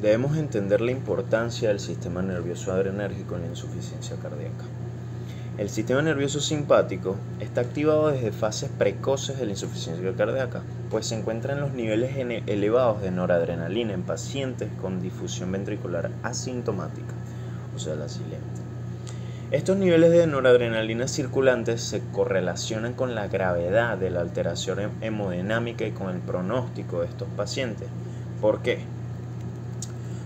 Debemos entender la importancia del sistema nervioso adrenérgico en la insuficiencia cardíaca. El sistema nervioso simpático está activado desde fases precoces de la insuficiencia cardíaca, pues se encuentra en los niveles elevados de noradrenalina en pacientes con difusión ventricular asintomática, o sea, la silente. Estos niveles de noradrenalina circulantes se correlacionan con la gravedad de la alteración hemodinámica y con el pronóstico de estos pacientes. ¿Por qué?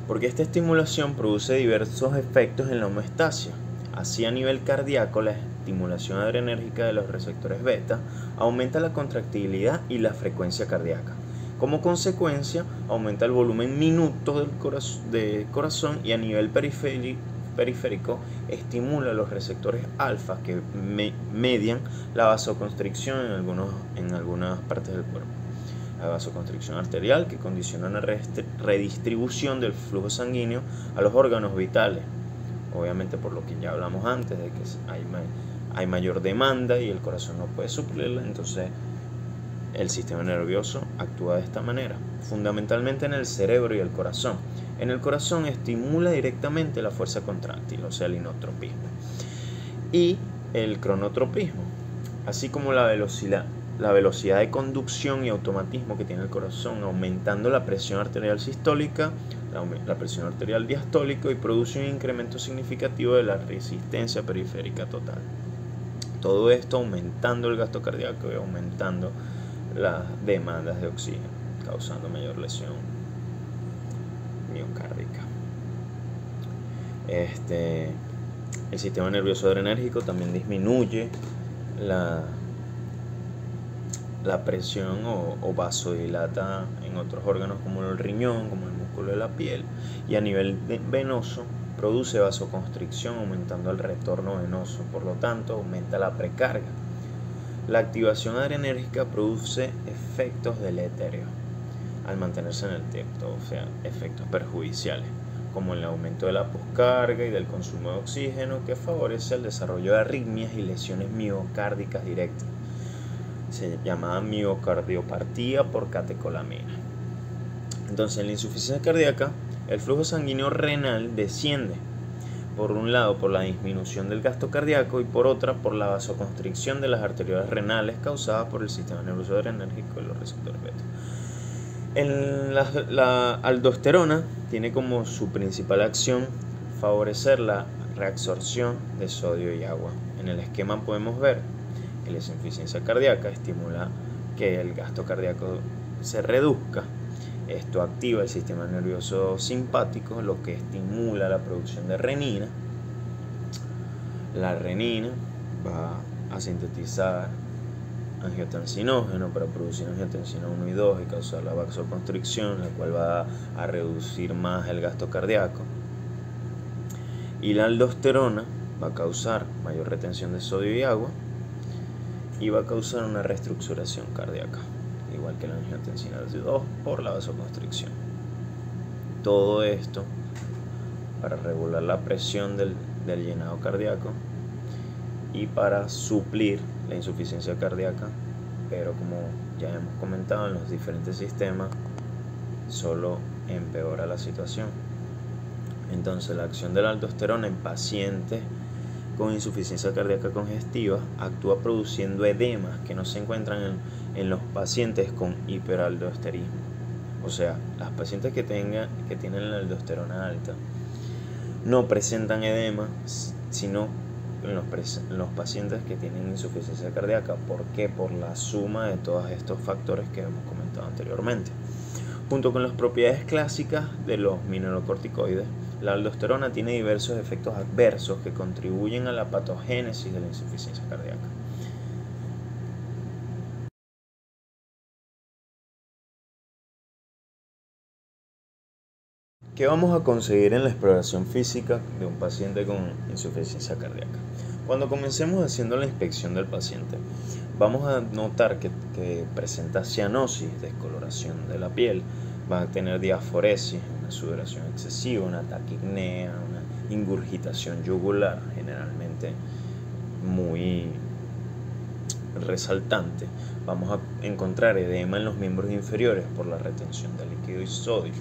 Porque esta estimulación produce diversos efectos en la homeostasia. Así, a nivel cardíaco, la estimulación adrenérgica de los receptores beta aumenta la contractilidad y la frecuencia cardíaca. Como consecuencia, aumenta el volumen minuto del corazón y a nivel periférico estimula los receptores alfa que median la vasoconstricción en algunas partes del cuerpo. La vasoconstricción arterial, que condiciona una redistribución del flujo sanguíneo a los órganos vitales, obviamente por lo que ya hablamos antes de que hay mayor demanda y el corazón no puede suplirla. Entonces el sistema nervioso actúa de esta manera, fundamentalmente en el cerebro y el corazón. En el corazón estimula directamente la fuerza contráctil, o sea, el inotropismo y el cronotropismo, así como la velocidad de conducción y automatismo que tiene el corazón, aumentando la presión arterial sistólica, la presión arterial diastólica, y produce un incremento significativo de la resistencia periférica total. Todo esto aumentando el gasto cardíaco y aumentando las demandas de oxígeno, causando mayor lesión miocárdica. El sistema nervioso adrenérgico también disminuye la presión o vasodilata en otros órganos como el riñón, como el músculo de la piel, y a nivel venoso produce vasoconstricción, aumentando el retorno venoso, por lo tanto aumenta la precarga. La activación adrenérgica produce efectos deletéreos al mantenerse en el tiempo, o sea, efectos perjudiciales, como el aumento de la poscarga y del consumo de oxígeno, que favorece el desarrollo de arritmias y lesiones miocárdicas directas. Se llama miocardiopatía por catecolamina. Entonces, en la insuficiencia cardíaca, el flujo sanguíneo renal desciende, por un lado por la disminución del gasto cardíaco y por otra por la vasoconstricción de las arteriolas renales causada por el sistema nervioso adrenérgico y los receptores beta. La aldosterona tiene como su principal acción favorecer la reabsorción de sodio y agua. En el esquema podemos ver que la insuficiencia cardíaca estimula que el gasto cardíaco se reduzca. Esto activa el sistema nervioso simpático, lo que estimula la producción de renina. La renina va a sintetizar angiotensinógeno para producir angiotensina 1 y 2 y causar la vasoconstricción, la cual va a reducir más el gasto cardíaco. Y la aldosterona va a causar mayor retención de sodio y agua y va a causar una reestructuración cardíaca, igual que la angiotensina 2 por la vasoconstricción. Todo esto para regular la presión del llenado cardíaco y para suplir la insuficiencia cardíaca, pero como ya hemos comentado en los diferentes sistemas, solo empeora la situación. Entonces la acción de la aldosterona en pacientes con insuficiencia cardíaca congestiva actúa produciendo edemas que no se encuentran en los pacientes con hiperaldosterismo. O sea, las pacientes que tienen la aldosterona alta no presentan edema, sino en los pacientes que tienen insuficiencia cardíaca. ¿Por qué? Por la suma de todos estos factores que hemos comentado anteriormente. Junto con las propiedades clásicas de los mineralocorticoides, la aldosterona tiene diversos efectos adversos que contribuyen a la patogénesis de la insuficiencia cardíaca. ¿Qué vamos a conseguir en la exploración física de un paciente con insuficiencia cardíaca? Cuando comencemos haciendo la inspección del paciente, vamos a notar que presenta cianosis, descoloración de la piel, va a tener diaforesis, una sudoración excesiva, una taquipnea, una ingurgitación yugular, generalmente muy resaltante. Vamos a encontrar edema en los miembros inferiores por la retención de líquido y sodio.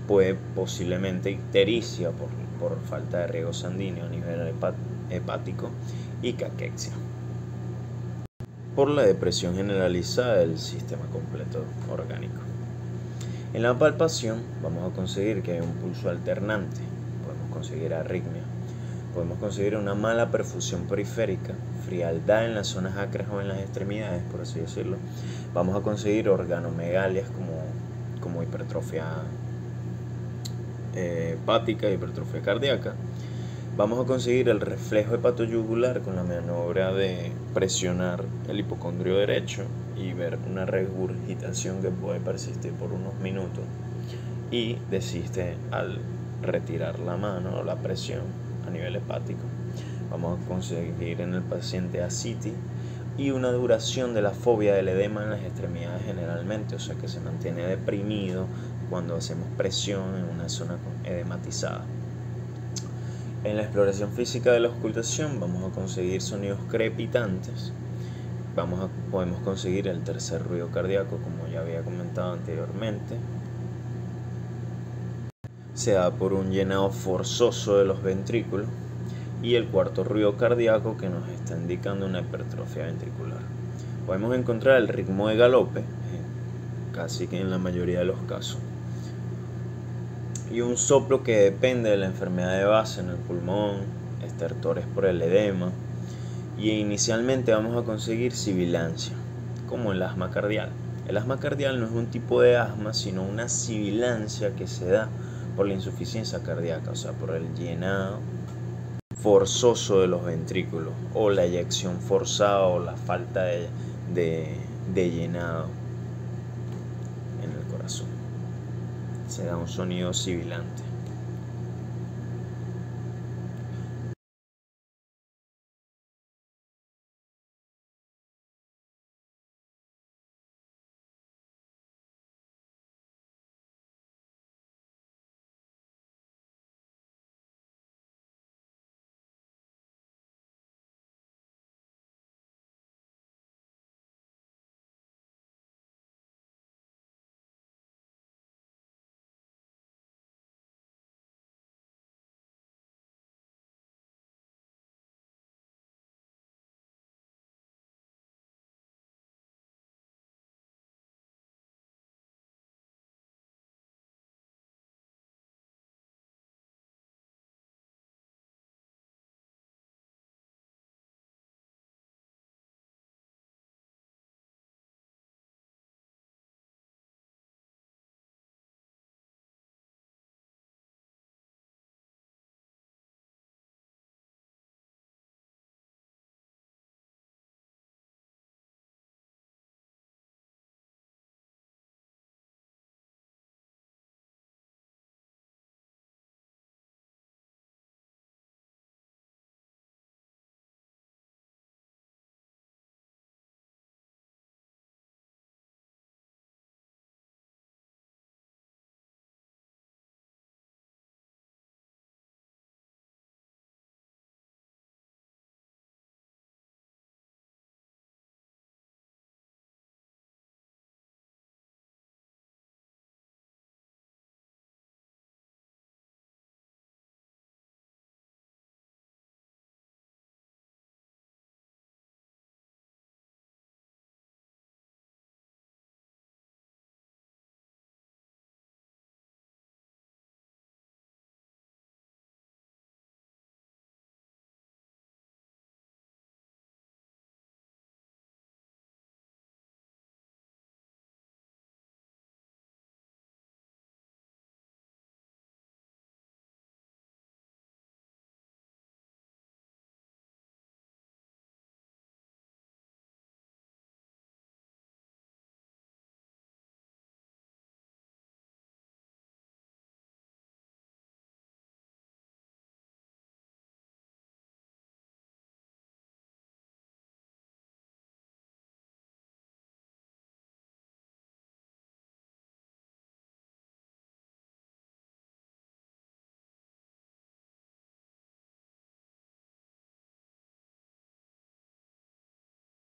Puede posiblemente ictericia por falta de riego sanguíneo a nivel hepático y caquexia por la depresión generalizada del sistema completo orgánico. En la palpación vamos a conseguir que hay un pulso alternante, podemos conseguir arritmia, podemos conseguir una mala perfusión periférica, frialdad en las zonas acres o en las extremidades, por así decirlo. Vamos a conseguir organomegalias como hipertrofia hepática, hipertrofia cardíaca. Vamos a conseguir el reflejo hepatoyugular con la maniobra de presionar el hipocondrio derecho y ver una regurgitación que puede persistir por unos minutos y desiste al retirar la mano o la presión a nivel hepático. Vamos a conseguir en el paciente ascitis y una duración de la fobia del edema en las extremidades generalmente, o sea que se mantiene deprimido cuando hacemos presión en una zona edematizada. En la exploración física de la auscultación vamos a conseguir sonidos crepitantes, podemos conseguir el tercer ruido cardíaco, como ya había comentado anteriormente. Se da por un llenado forzoso de los ventrículos y el cuarto ruido cardíaco que nos está indicando una hipertrofia ventricular. Podemos encontrar el ritmo de galope, casi que en la mayoría de los casos, y un soplo que depende de la enfermedad de base en el pulmón, estertores por el edema, y inicialmente vamos a conseguir sibilancia, como el asma cardial. El asma cardial no es un tipo de asma, sino una sibilancia que se da por la insuficiencia cardíaca, o sea, por el llenado forzoso de los ventrículos, o la eyección forzada, o la falta de llenado en el corazón. Se da un sonido sibilante.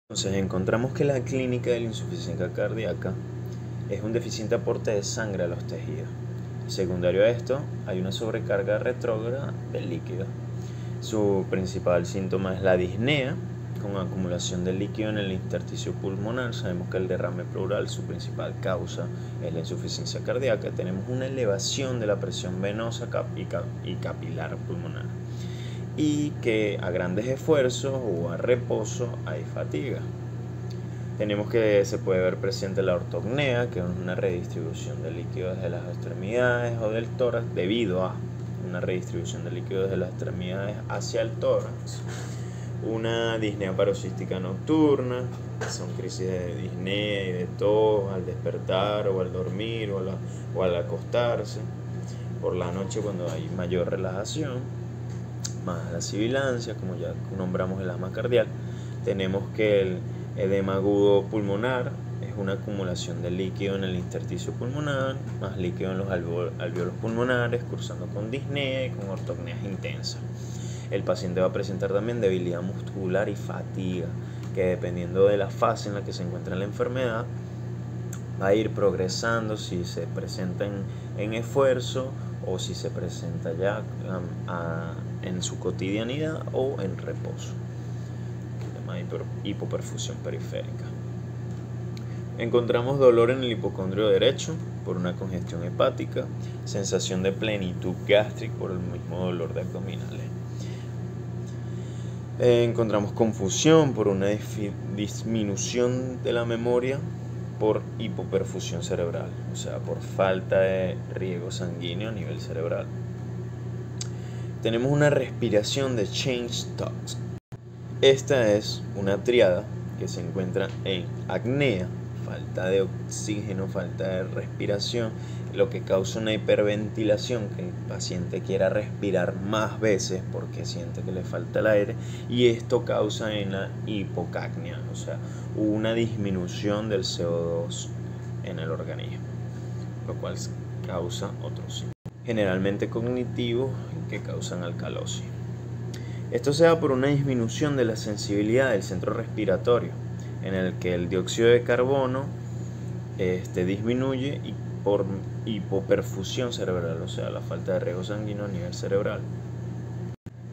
Entonces encontramos que la clínica de la insuficiencia cardíaca es un deficiente aporte de sangre a los tejidos. Secundario a esto, hay una sobrecarga retrógrada del líquido. Su principal síntoma es la disnea, con acumulación de líquido en el intersticio pulmonar. Sabemos que el derrame pleural, su principal causa es la insuficiencia cardíaca. Tenemos una elevación de la presión venosa y capilar pulmonar. Y que a grandes esfuerzos o a reposo hay fatiga. Tenemos que se puede ver presente la ortopnea, que es una redistribución de líquido desde las extremidades o del tórax, debido a una redistribución de líquido desde las extremidades hacia el tórax. Una disnea paroxística nocturna, son crisis de disnea y de tos al despertar o al dormir o al acostarse. Por la noche, cuando hay mayor relajación, más la sibilancia, como ya nombramos el asma cardíaco. Tenemos que el edema agudo pulmonar es una acumulación de líquido en el intersticio pulmonar, más líquido en los alvéolos pulmonares, cursando con disnea y con ortopneas intensas. El paciente va a presentar también debilidad muscular y fatiga, que dependiendo de la fase en la que se encuentra la enfermedad, va a ir progresando si se presenta en esfuerzo o si se presenta ya en su cotidianidad o en reposo. Hipoperfusión periférica. Encontramos dolor en el hipocondrio derecho por una congestión hepática, sensación de plenitud gástrica por el mismo dolor de abdominales. Encontramos confusión por una disminución de la memoria por hipoperfusión cerebral, o sea, por falta de riego sanguíneo a nivel cerebral. Tenemos una respiración de change talks. Esta es una triada que se encuentra en apnea, falta de oxígeno, falta de respiración, lo que causa una hiperventilación, que el paciente quiera respirar más veces porque siente que le falta el aire, y esto causa en la hipocapnia, o sea, una disminución del CO2 en el organismo, lo cual causa otros síntomas, generalmente cognitivos, que causan alcalosis. Esto se da por una disminución de la sensibilidad del centro respiratorio, en el que el dióxido de carbono disminuye y por hipoperfusión cerebral, o sea, la falta de riego sanguíneo a nivel cerebral.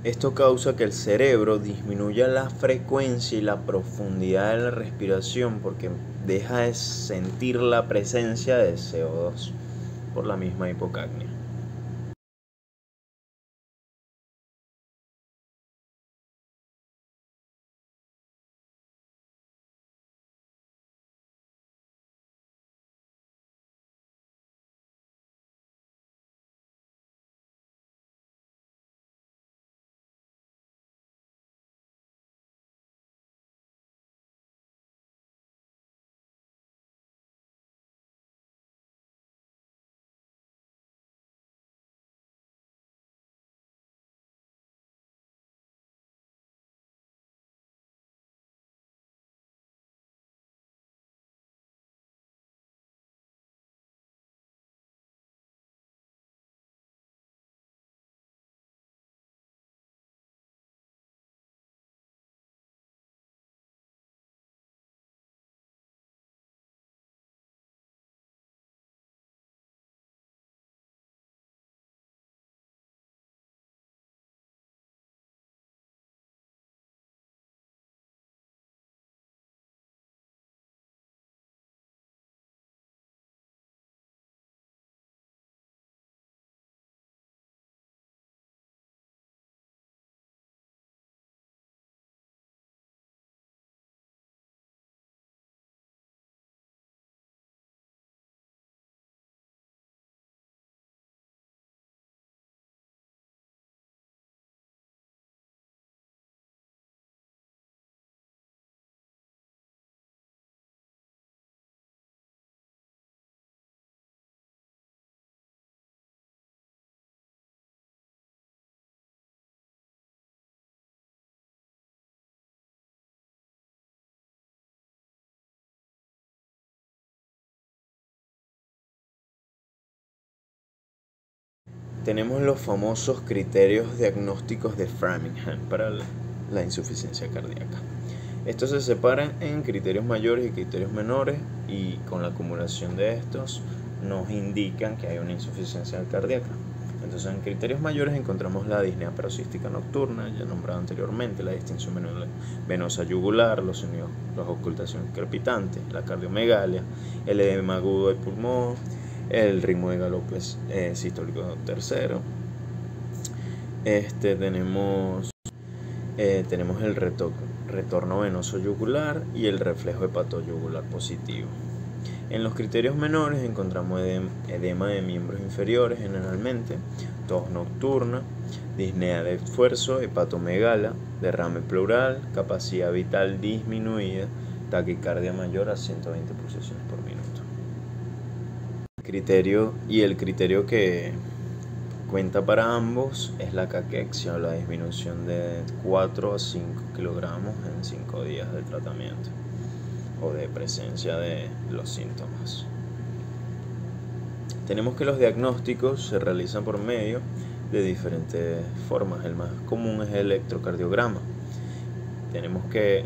Esto causa que el cerebro disminuya la frecuencia y la profundidad de la respiración porque deja de sentir la presencia de CO2 por la misma hipocapnia. Tenemos los famosos criterios diagnósticos de Framingham para la insuficiencia cardíaca. Estos se separan en criterios mayores y criterios menores, y con la acumulación de estos nos indican que hay una insuficiencia cardíaca. Entonces, en criterios mayores encontramos la disnea paroxística nocturna, ya nombrado anteriormente, la distinción venosa yugular, los ocultaciones crepitantes, la cardiomegalia, el edema agudo del pulmón, el ritmo de galope sistólico tercero. Tenemos el retorno venoso yugular y el reflejo hepatoyugular positivo. En los criterios menores encontramos edema de miembros inferiores generalmente, tos nocturna, disnea de esfuerzo, hepatomegala, derrame pleural, capacidad vital disminuida, taquicardia mayor a 120 pulsaciones por minuto. El criterio que cuenta para ambos es la caquexia, o la disminución de 4 a 5 kilogramos en 5 días de tratamiento o de presencia de los síntomas. Tenemos que los diagnósticos se realizan por medio de diferentes formas. El más común es el electrocardiograma. Tenemos que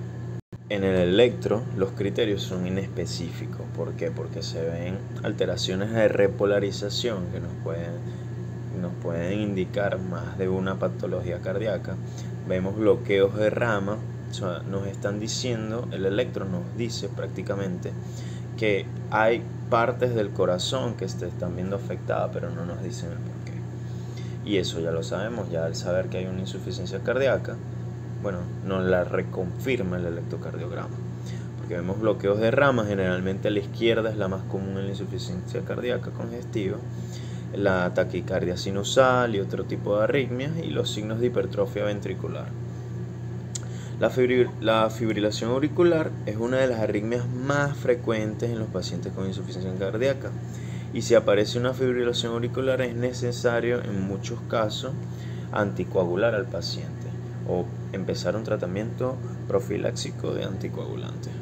en el electro los criterios son inespecíficos. ¿Por qué? Porque se ven alteraciones de repolarización que nos pueden indicar más de una patología cardíaca. Vemos bloqueos de rama. O sea, nos están diciendo, el electro nos dice prácticamente que hay partes del corazón que se están viendo afectadas, pero no nos dicen el porqué. Y eso ya lo sabemos, ya al saber que hay una insuficiencia cardíaca, bueno, nos la reconfirma el electrocardiograma. Porque vemos bloqueos de rama, generalmente a la izquierda es la más común en la insuficiencia cardíaca congestiva, la taquicardia sinusal y otro tipo de arritmias, y los signos de hipertrofia ventricular. La fibrilación auricular es una de las arritmias más frecuentes en los pacientes con insuficiencia cardíaca, y si aparece una fibrilación auricular es necesario en muchos casos anticoagular al paciente o empezar un tratamiento profiláctico de anticoagulantes.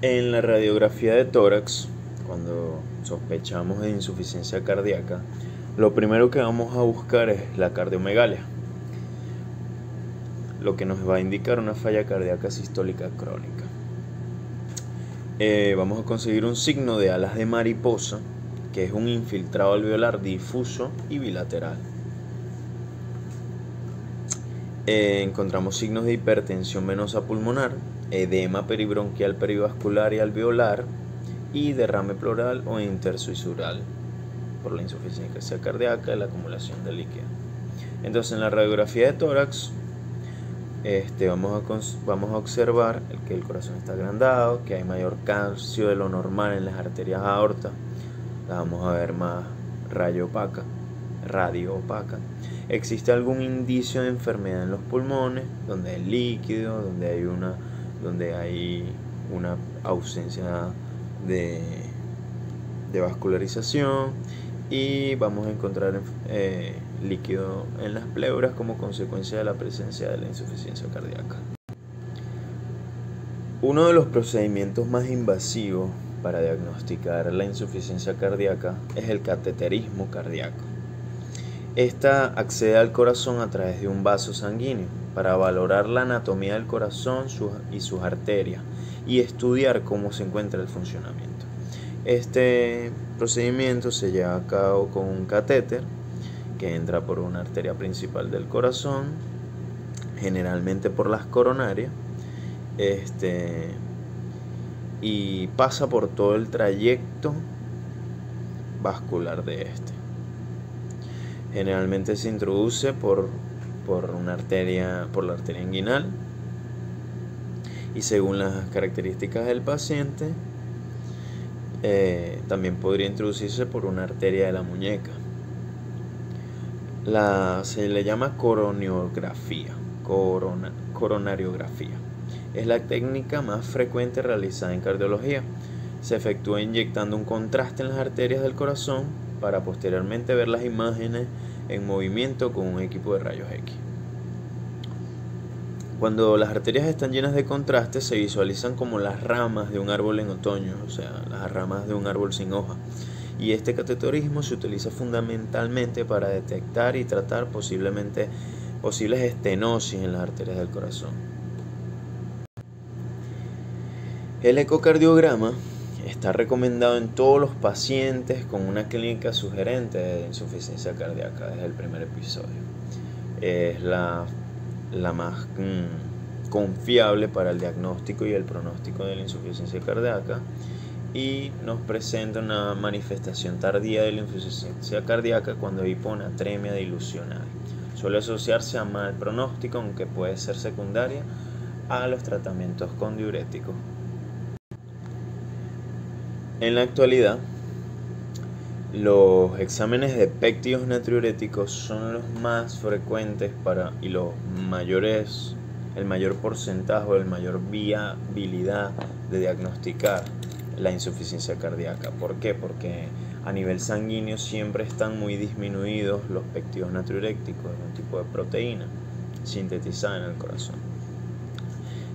En la radiografía de tórax, cuando sospechamos de insuficiencia cardíaca, lo primero que vamos a buscar es la cardiomegalia, lo que nos va a indicar una falla cardíaca sistólica crónica. Vamos a conseguir un signo de alas de mariposa, que es un infiltrado alveolar difuso y bilateral. Encontramos signos de hipertensión venosa pulmonar, edema peribronquial perivascular y alveolar, y derrame pleural o intersuisural por la insuficiencia cardíaca y la acumulación de líquido. Entonces, en la radiografía de tórax vamos a observar que el corazón está agrandado, que hay mayor calcio de lo normal en las arterias aortas, la vamos a ver más radio opaca, ¿Existe algún indicio de enfermedad en los pulmones, donde hay líquido, donde hay una ausencia de vascularización? Y vamos a encontrar líquido en las pleuras como consecuencia de la presencia de la insuficiencia cardíaca. Uno de los procedimientos más invasivos para diagnosticar la insuficiencia cardíaca es el cateterismo cardíaco. Esta accede al corazón a través de un vaso sanguíneo para valorar la anatomía del corazón y sus arterias y estudiar cómo se encuentra el funcionamiento. Este procedimiento se lleva a cabo con un catéter que entra por una arteria principal del corazón, generalmente por las coronarias, y pasa por todo el trayecto vascular de este. Generalmente se introduce por la arteria inguinal, y según las características del paciente también podría introducirse por una arteria de la muñeca. Se le llama coronariografía. Es la técnica más frecuente realizada en cardiología. Se efectúa inyectando un contraste en las arterias del corazón para posteriormente ver las imágenes en movimiento con un equipo de rayos X. Cuando las arterias están llenas de contraste, se visualizan como las ramas de un árbol en otoño, o sea, las ramas de un árbol sin hoja. Y este cateterismo se utiliza fundamentalmente para detectar y tratar posibles estenosis en las arterias del corazón. El ecocardiograma está recomendado en todos los pacientes con una clínica sugerente de insuficiencia cardíaca desde el primer episodio. Es la más confiable para el diagnóstico y el pronóstico de la insuficiencia cardíaca, y nos presenta una manifestación tardía de la insuficiencia cardíaca cuando hay hiponatremia dilucional. Suele asociarse a mal pronóstico, aunque puede ser secundaria a los tratamientos con diuréticos. En la actualidad, los exámenes de péptidos natriuréticos son los más frecuentes y el mayor porcentaje o el mayor viabilidad de diagnosticar la insuficiencia cardíaca. ¿Por qué? Porque a nivel sanguíneo siempre están muy disminuidos los péptidos natriuréticos, un tipo de proteína sintetizada en el corazón.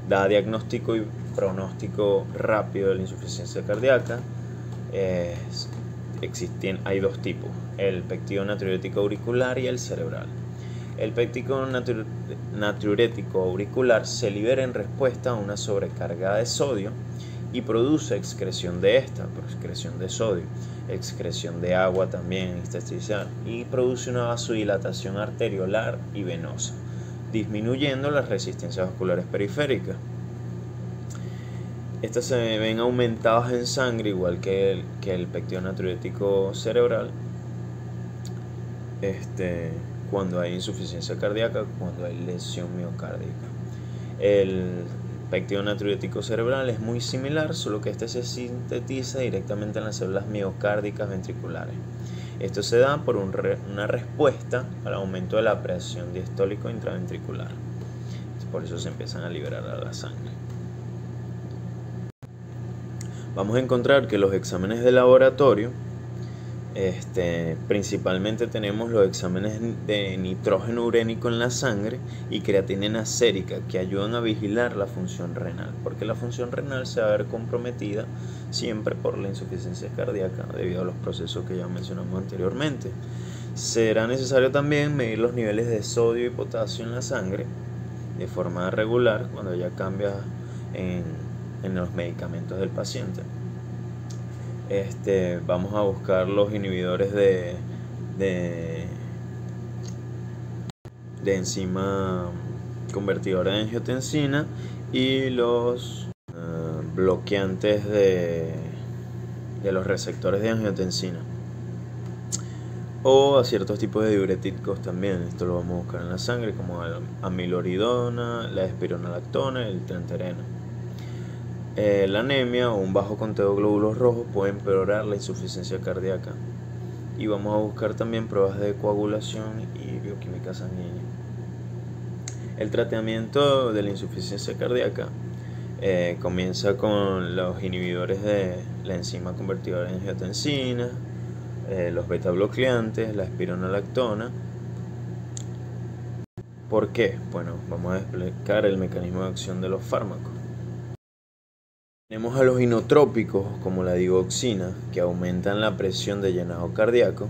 Da diagnóstico y pronóstico rápido de la insuficiencia cardíaca. Hay dos tipos: el péptido natriurético auricular y el cerebral. El péptido natriurético auricular se libera en respuesta a una sobrecarga de sodio y produce excreción de sodio, excreción de agua también intersticial, y produce una vasodilatación arteriolar y venosa, disminuyendo las resistencias vasculares periféricas. Estas se ven aumentadas en sangre, igual que el péptido natriurético cerebral, cuando hay insuficiencia cardíaca, cuando hay lesión miocárdica. El péptido natriurético cerebral es muy similar, solo que se sintetiza directamente en las células miocárdicas ventriculares. Esto se da por una respuesta al aumento de la presión diastólico intraventricular. Por eso se empiezan a liberar a la sangre. Vamos a encontrar que los exámenes de laboratorio, principalmente tenemos los exámenes de nitrógeno urénico en la sangre y creatinina sérica, que ayudan a vigilar la función renal, porque la función renal se va a ver comprometida siempre por la insuficiencia cardíaca debido a los procesos que ya mencionamos anteriormente. Será necesario también medir los niveles de sodio y potasio en la sangre de forma regular cuando haya cambios en los medicamentos del paciente. Vamos a buscar los inhibidores de enzima convertidora de angiotensina y los bloqueantes de los receptores de angiotensina, o a ciertos tipos de diuréticos también. Esto lo vamos a buscar en la sangre, como la amiloridona, la espironolactona y el tranterena. La anemia o un bajo conteo de glóbulos rojos puede empeorar la insuficiencia cardíaca, y vamos a buscar también pruebas de coagulación y bioquímica sanguínea. El tratamiento de la insuficiencia cardíaca comienza con los inhibidores de la enzima convertidora de angiotensina, los beta-bloqueantes, la espironolactona. ¿Por qué? Bueno, vamos a explicar el mecanismo de acción de los fármacos. Tenemos a los inotrópicos, como la digoxina, que aumentan la presión de llenado cardíaco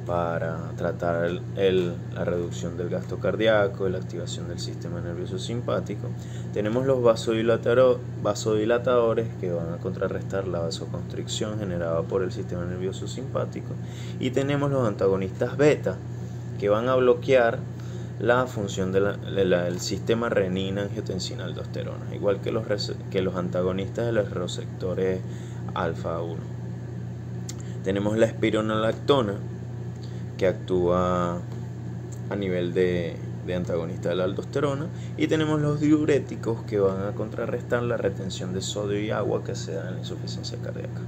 para tratar la reducción del gasto cardíaco y la activación del sistema nervioso simpático. Tenemos los vasodilatadores, que van a contrarrestar la vasoconstricción generada por el sistema nervioso simpático. Y tenemos los antagonistas beta, que van a bloquear la función del sistema renina-angiotensina-aldosterona, igual que los antagonistas de los receptores alfa 1. Tenemos la espironolactona, que actúa a nivel de antagonista de la aldosterona, y tenemos los diuréticos, que van a contrarrestar la retención de sodio y agua que se da en la insuficiencia cardíaca.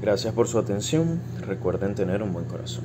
Gracias por su atención. Recuerden tener un buen corazón.